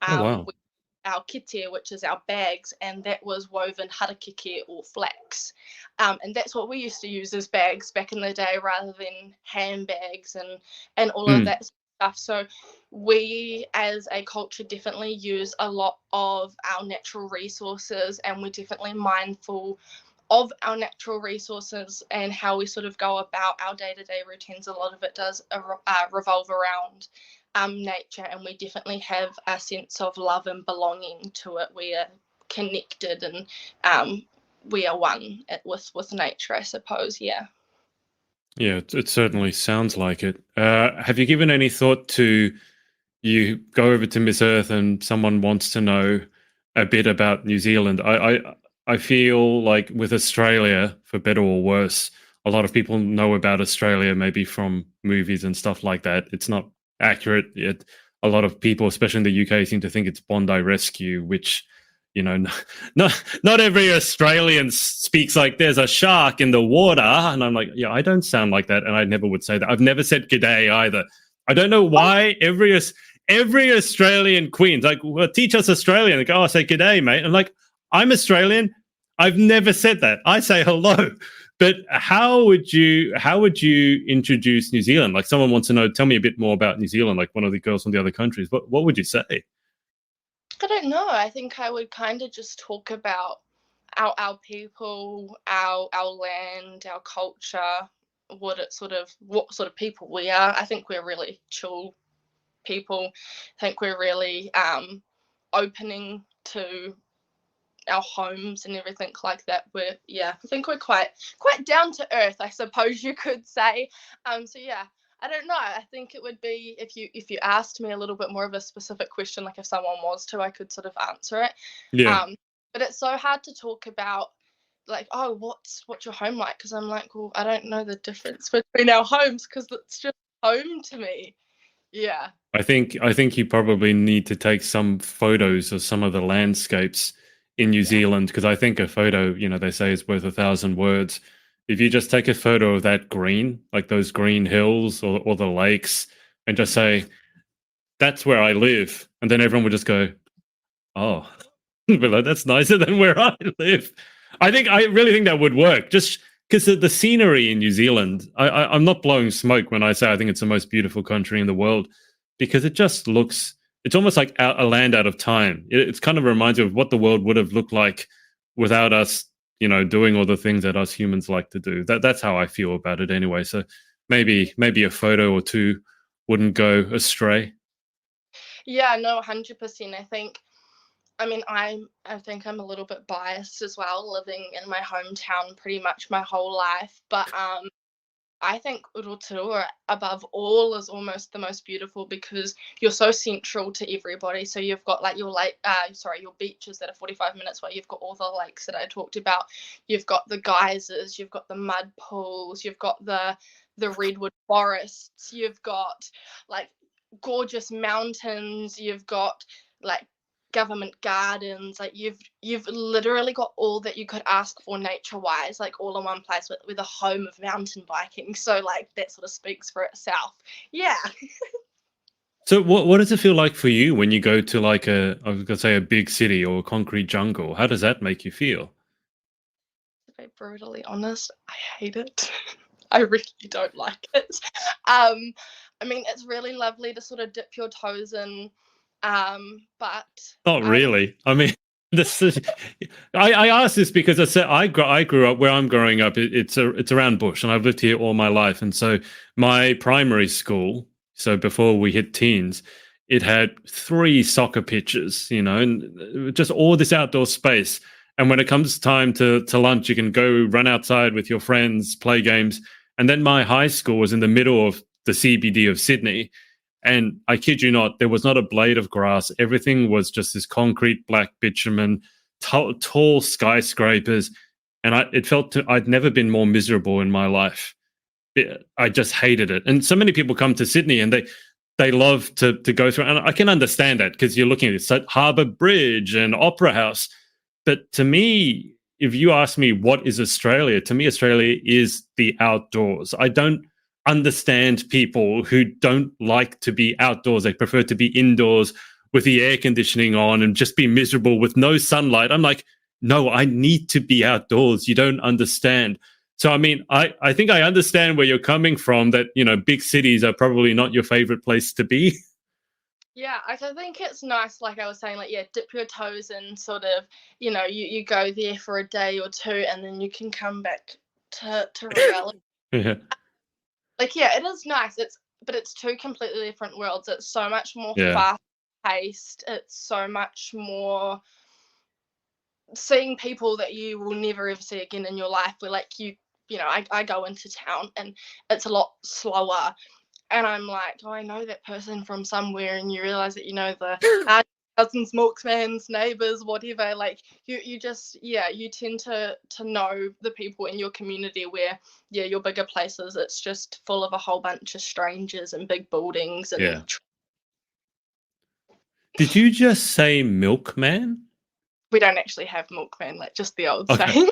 Oh, wow. Our kite, which is our bags, and that was woven harakeke or flax. And that's what we used to use as bags back in the day rather than handbags and all of Mm. that stuff. So we as a culture definitely use a lot of our natural resources, and we're definitely mindful of our natural resources and how we sort of go about our day-to-day routines. A lot of it does revolve around nature, and we definitely have a sense of love and belonging to it. We are connected, and we are one with nature, I suppose. Yeah. Yeah, it certainly sounds like it. Have you given any thought to you go over to Miss Earth and someone wants to know a bit about New Zealand? I feel like with Australia, for better or worse, a lot of people know about Australia maybe from movies and stuff like that. It's not accurate. A lot of people, especially in the UK, seem to think it's Bondi Rescue, which not every Australian speaks like there's a shark in the water, and I'm like, yeah, I don't sound like that, and I never would say that. I've never said g'day either. I don't know why every Australian Queen's like, well, teach us Australian. They go, oh, say g'day, mate. And like, I'm Australian. I've never said that. I say hello. But how would you introduce New Zealand? Like, someone wants to know, tell me a bit more about New Zealand, like one of the girls from the other countries. What would you say? I don't know. I think I would kind of just talk about our people, our land, our culture, what sort of people we are. I think we're really chill people. I think we're really opening to our homes and everything like that. I think we're quite down to earth, I suppose you could say. So yeah, I don't know. I think it would be if you asked me a little bit more of a specific question, like if someone was to, I could sort of answer it. Yeah. But it's so hard to talk about like, oh, what's your home like? Because I'm like, well, I don't know the difference between our homes because it's just home to me. Yeah. I think you probably need to take some photos of some of the landscapes in New Yeah. Zealand, because I think a photo, they say is worth 1,000 words. If you just take a photo of that green, like those green hills or the lakes, and just say, that's where I live, and then everyone would just go, oh, but like, that's nicer than where I live. I really think that would work. Just because the scenery in New Zealand, I'm not blowing smoke when I say I think it's the most beautiful country in the world, because it just looks. It's almost like a land out of time. It's kind of reminds you of what the world would have looked like without us, doing all the things that us humans like to do. That's how I feel about it anyway. So maybe a photo or two wouldn't go astray. Yeah, no, 100%. I mean, I think I'm a little bit biased as well, living in my hometown pretty much my whole life. But I think Rotorua, above all, is almost the most beautiful because you're so central to everybody. So you've got like your lake, your beaches that are 45 minutes away. You've got all the lakes that I talked about. You've got the geysers. You've got the mud pools. You've got the redwood forests. You've got like gorgeous mountains. You've got like government gardens. Like you've literally got all that you could ask for nature wise, like all in one place with a home of mountain biking. So like that sort of speaks for itself. Yeah. So what does it feel like for you when you go to like I was gonna say a big city or a concrete jungle? How does that make you feel? To be brutally honest, I hate it. I really don't like it. Um, I mean, it's really lovely to sort of dip your toes in, but Not I don't. really. I mean, this is, I asked this because I said I grew up where I'm growing up. It's around bush, and I've lived here all my life. And so my primary school, so before we hit teens, it had 3 soccer pitches, and just all this outdoor space. And when it comes time to lunch, you can go run outside with your friends, play games. And then my high school was in the middle of the CBD of Sydney. And I kid you not, there was not a blade of grass. Everything was just this concrete black bitumen, tall skyscrapers. And it felt I'd never been more miserable in my life. I just hated it. And so many people come to Sydney and they love to go through. And I can understand that because you're looking at Harbour Bridge and Opera House. But to me, if you ask me what is Australia, to me, Australia is the outdoors. I don't understand people who don't like to be outdoors. They prefer to be indoors with the air conditioning on and just be miserable with no sunlight. I'm like, no, I need to be outdoors. You don't understand. So, I mean, I think I understand where you're coming from, that, big cities are probably not your favorite place to be. Yeah, I think it's nice, like I was saying, like, yeah, dip your toes in, sort of, you go there for a day or two and then you can come back to reality. Yeah. Like, yeah, it is nice. But it's two completely different worlds. It's so much more Yeah. fast paced. It's so much more seeing people that you will never ever see again in your life. Where like I go into town and it's a lot slower, and I'm like, oh, I know that person from somewhere, and you realize that the cousins, milkman's, neighbors, whatever. Like you just you tend to know the people in your community, where your bigger places, it's just full of a whole bunch of strangers and big buildings and. Yeah. Did you just say milkman? We don't actually have milkman, like just the old Okay. saying.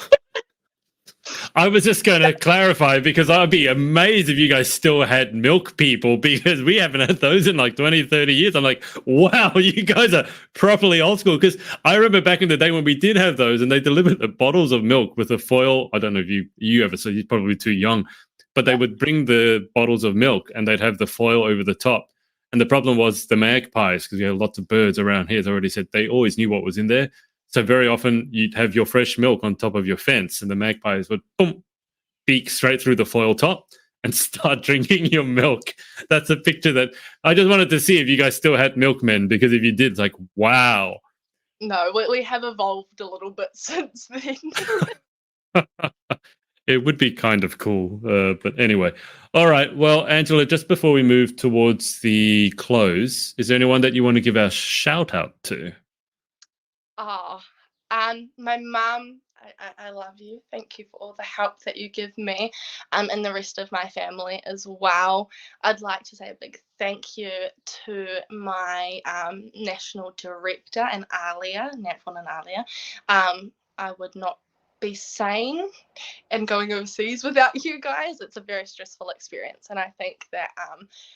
I was just going to clarify, because I'd be amazed if you guys still had milk people, because we haven't had those in like 20, 30 years. I'm like, wow, you guys are properly old school. Because I remember back in the day when we did have those, and they delivered the bottles of milk with a foil. I don't know if you ever, so you're probably too young, but they would bring the bottles of milk and they'd have the foil over the top. And the problem was the magpies, because we had lots of birds around here, as I already said, they always knew what was in there. So very often you'd have your fresh milk on top of your fence, and the magpies would boom, beak straight through the foil top and start drinking your milk. That's a picture that I just wanted to see if you guys still had milkmen, because if you did, it's like, wow. No, we have evolved a little bit since then. It would be kind of cool. But anyway. All right. Well, Angela, just before we move towards the close, is there anyone that you want to give a shout out to? Oh, my mum, I love you. Thank you for all the help that you give me, and the rest of my family as well. I'd like to say a big thank you to my national director and Alia, Natfon and Alia. I would not be sane and going overseas without you guys. It's a very stressful experience, and I think that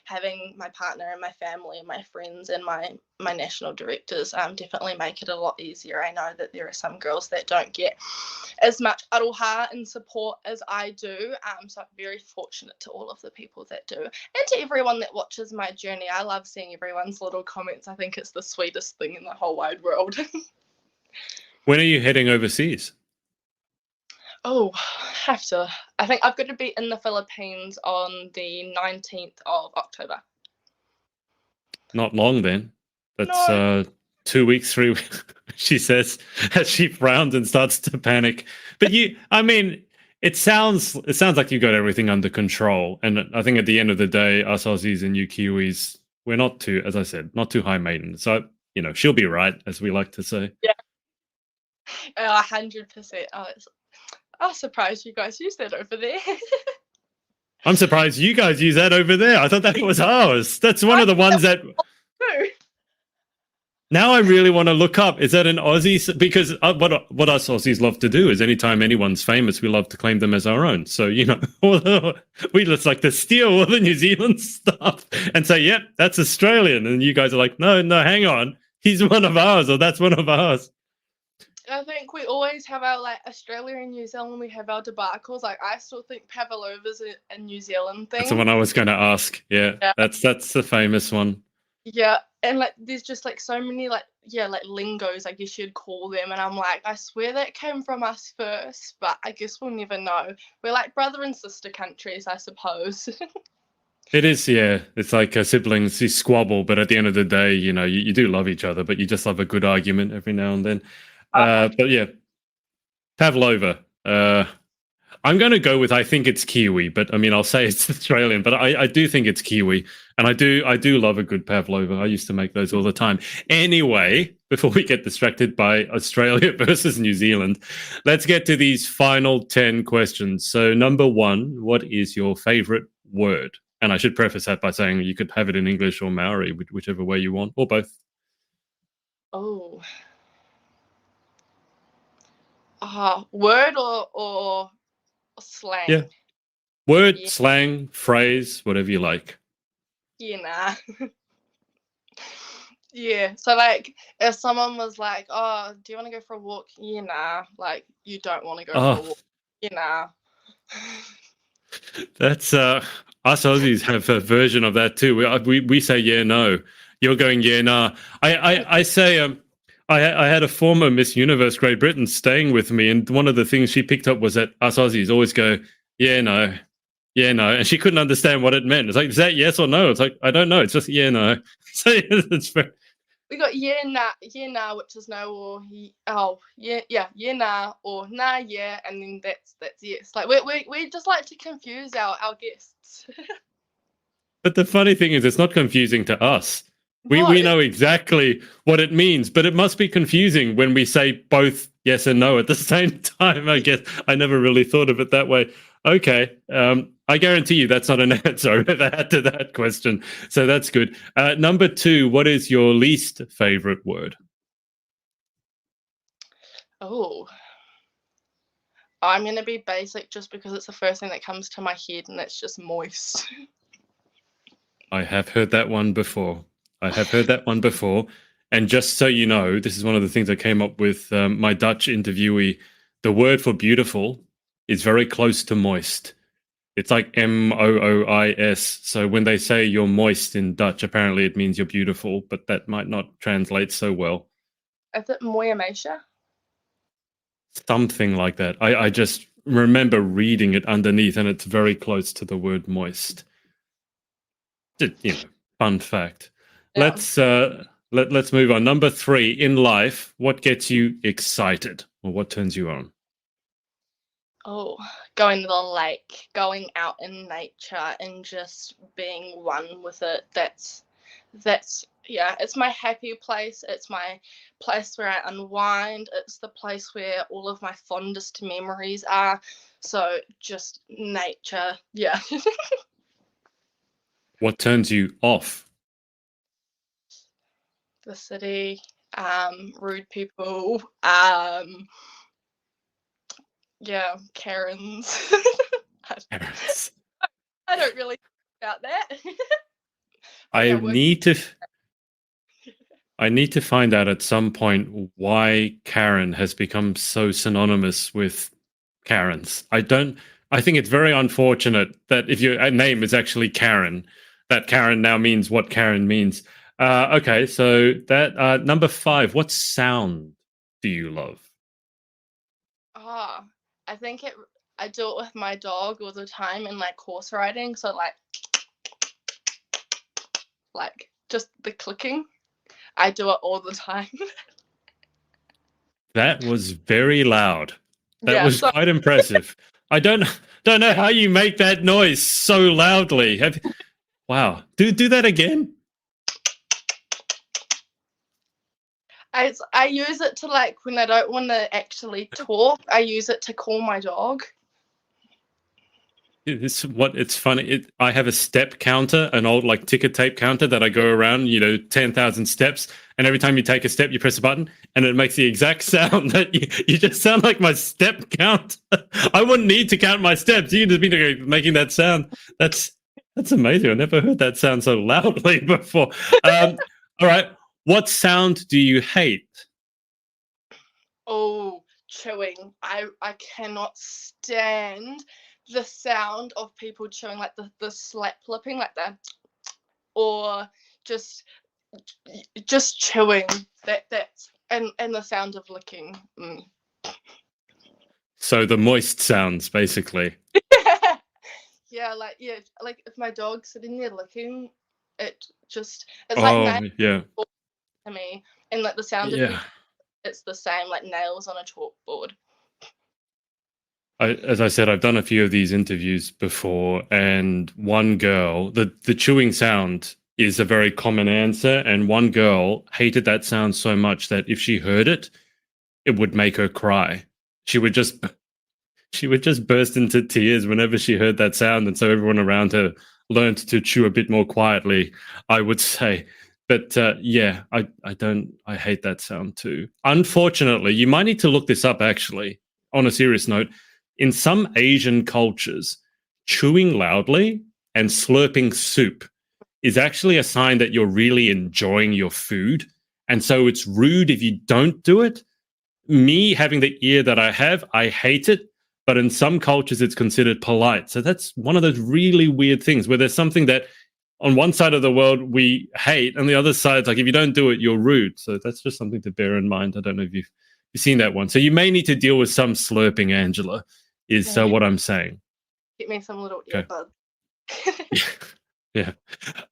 having my partner and my family and my friends and my national directors definitely make it a lot easier. I know that there are some girls that don't get as much aroha and support as I do, so I'm very fortunate to all of the people that do, and to everyone that watches my journey. I love seeing everyone's little comments. I think it's the sweetest thing in the whole wide world. When are you heading overseas? Oh, I think I've got to be in the Philippines on the 19th of October. Not long then. That's No. 2 weeks, 3 weeks, she says, as she frowns and starts to panic. But it sounds like you got everything under control. And I think at the end of the day, us Aussies and you Kiwis, we're not too, as I said, not too high maintenance. So, she'll be right, as we like to say. Yeah. 100%. I was surprised you guys use that over there. I'm surprised you guys use that over there. I thought that was ours. That's one of the ones that... Now I really want to look up. Is that an Aussie? Because what us Aussies love to do is anytime anyone's famous, we love to claim them as our own. So, we just like to steal all the New Zealand stuff and say, yep, that's Australian. And you guys are like, no, hang on. He's one of ours, or that's one of ours. I think we always have our, like, Australia and New Zealand, we have our debacles. Like, I still think Pavlova's a New Zealand thing. That's the one I was going to ask. Yeah. That's the famous one. Yeah, and, like, there's just, like, so many, like, like, lingos, I guess you'd call them, and I'm like, I swear that came from us first, but I guess we'll never know. We're like brother and sister countries, I suppose. It is, yeah. It's like siblings, you squabble, but at the end of the day, you do love each other, but you just love a good argument every now and then. But yeah, Pavlova. I'm going to go with, I think it's Kiwi, but I mean, I'll say it's Australian, but I do think it's Kiwi. And I do love a good Pavlova. I used to make those all the time. Anyway, before we get distracted by Australia versus New Zealand, let's get to these final 10 questions. So number 1, what is your favorite word? And I should preface that by saying you could have it in English or Maori, whichever way you want, or both. Oh. Word or slang? Yeah. Word, slang, phrase, whatever you like. Yeah, nah. Yeah, so, like, if someone was like, oh, do you want to go for a walk? Yeah, nah. Like, you don't want to go for a walk. Yeah, nah. That's us Aussies have a version of that too. We say yeah, no. You're going yeah, nah. I say I had a former Miss Universe Great Britain staying with me, and one of the things she picked up was that us Aussies always go yeah, no, and she couldn't understand what it meant. It's like, is that yes or no? It's like, I don't know. It's just yeah, no. So it's very. We got yeah, nah, which is no, or yeah, nah, or nah, yeah, and then that's yes. Like, we just like to confuse our guests. But the funny thing is, it's not confusing to us. We know exactly what it means, but it must be confusing when we say both yes and no at the same time, I guess. I never really thought of it that way. Okay. I guarantee you that's not an answer to that question. So that's good. Number 2, what is your least favorite word? Oh. I'm going to be basic just because it's the first thing that comes to my head, and that's just moist. I have heard that one before. And just so you know, this is one of the things I came up with my Dutch interviewee. The word for beautiful is very close to moist. It's like moois. So when they say you're moist in Dutch, apparently it means you're beautiful, but that might not translate so well. Is it mooi meisje? Something like that. I just remember reading it underneath, and it's very close to the word moist. Fun fact. Yeah. Let's move on. Number 3, in life, what gets you excited, or what turns you on? Oh, going to the lake, going out in nature, and just being one with it. That's it's my happy place. It's my place where I unwind. It's the place where all of my fondest memories are. So just nature. Yeah. What turns you off? The city, rude people, yeah, Karens. Karens. I don't really think about that. I need to find out at some point why Karen has become so synonymous with Karens. I think it's very unfortunate that if your name is actually Karen, that Karen now means what Karen means. Okay, so that number 5, what sound do you love? I think I do it with my dog all the time in, like, horse riding. So, like just the clicking. I do it all the time. That was very loud. That was quite impressive. I don't know how you make that noise so loudly. Wow. Do that again. I use it to, like, when I don't want to actually talk, I use it to call my dog. It's funny. I have a step counter, an old like ticker tape counter that I go around, 10,000 steps. And every time you take a step, you press a button and it makes the exact sound that you just sound like my step count. I wouldn't need to count my steps. You just be making that sound. That's amazing. I never heard that sound so loudly before. All right. What sound do you hate? Oh, chewing. I cannot stand the sound of people chewing, like the slap lipping, like that, or just chewing. That's and the sound of licking. So the moist sounds, basically. Yeah, like if my dog's sitting there licking, it's like Oh, nails yeah. to me, and like the sound of Yeah. you, it's the same, like nails on a chalkboard. As I said, I've done a few of these interviews before, and one girl, the chewing sound is a very common answer, and one girl hated that sound so much that if she heard it, it would make her cry. She would just burst into tears whenever she heard that sound, and so everyone around her learned to chew a bit more quietly, I would say. But yeah, I hate that sound too. Unfortunately, you might need to look this up actually. On a serious note, in some Asian cultures, chewing loudly and slurping soup is actually a sign that you're really enjoying your food. And so it's rude if you don't do it. Me having the ear that I have, I hate it. But in some cultures, it's considered polite. So that's one of those really weird things where there's something that on one side of the world we hate, and the other side, like if you don't do it, you're rude. So that's just something to bear in mind. I don't know if you've seen that one. So you may need to deal with some slurping, Angela, is what I'm saying. Get me some little earbuds. Yeah.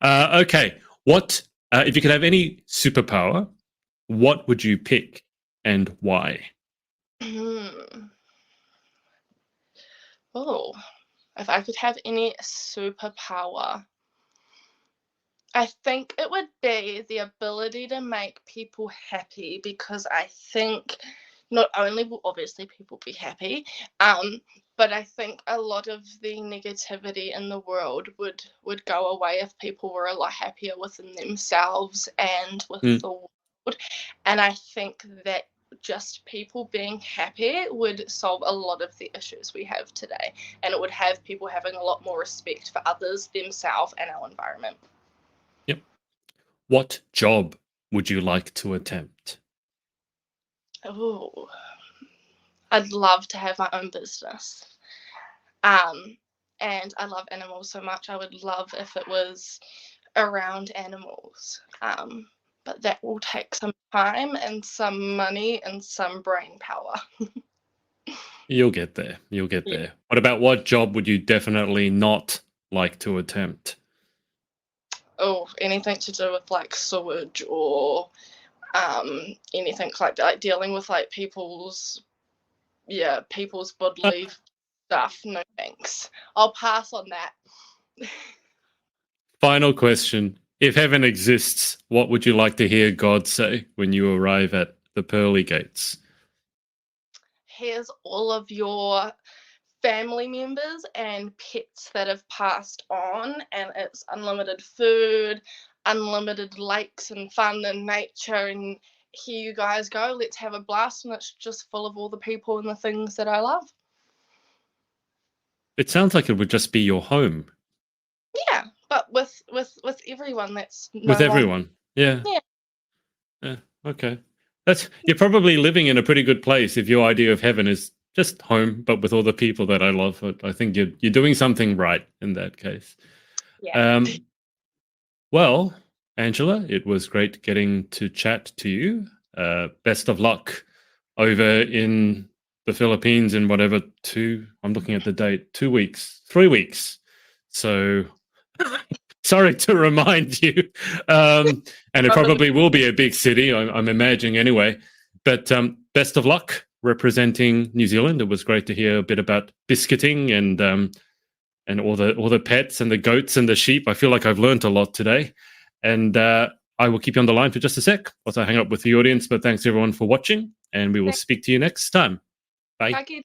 Okay. What, if you could have any superpower, what would you pick and why? Oh, if I could have any superpower, I think it would be the ability to make people happy, because I think not only will obviously people be happy, but I think a lot of the negativity in the world would go away if people were a lot happier within themselves and with the world. And I think that just people being happy would solve a lot of the issues we have today, and it would have people having a lot more respect for others, themselves, and our environment. Yep. What job would you like to attempt? Oh, I'd love to have my own business. And I love animals so much. I would love if it was around animals. But that will take some time and some money and some brain power. You'll get there. You'll get Yeah. there. What about what job would you definitely not like to attempt? Oh, anything to do with like sewage or anything like that, like dealing with like people's bodily stuff. No thanks. I'll pass on that. Final question. If heaven exists, what would you like to hear God say when you arrive at the pearly gates? Here's all of your family members and pets that have passed on, and it's unlimited food, unlimited lakes and fun and nature, and here you guys go, let's have a blast, and it's just full of all the people and the things that I love. It sounds like it would just be your home. Yeah, but with everyone that's With everyone. Yeah. Okay. You're probably living in a pretty good place if your idea of heaven is just home, but with all the people that I love. I think you're doing something right in that case. Yeah. Well, Angela, it was great getting to chat to you. Best of luck over in the Philippines in whatever I'm looking at the date, 2 weeks, 3 weeks. So sorry to remind you. And it probably will be a big city, I'm imagining anyway. But best of luck representing New Zealand. It was great to hear a bit about biscuiting and all the pets and the goats and the sheep. I feel like I've learned a lot today. And I will keep you on the line for just a sec whilst I hang up with the audience. But thanks everyone for watching, and we will speak to you next time. Bye.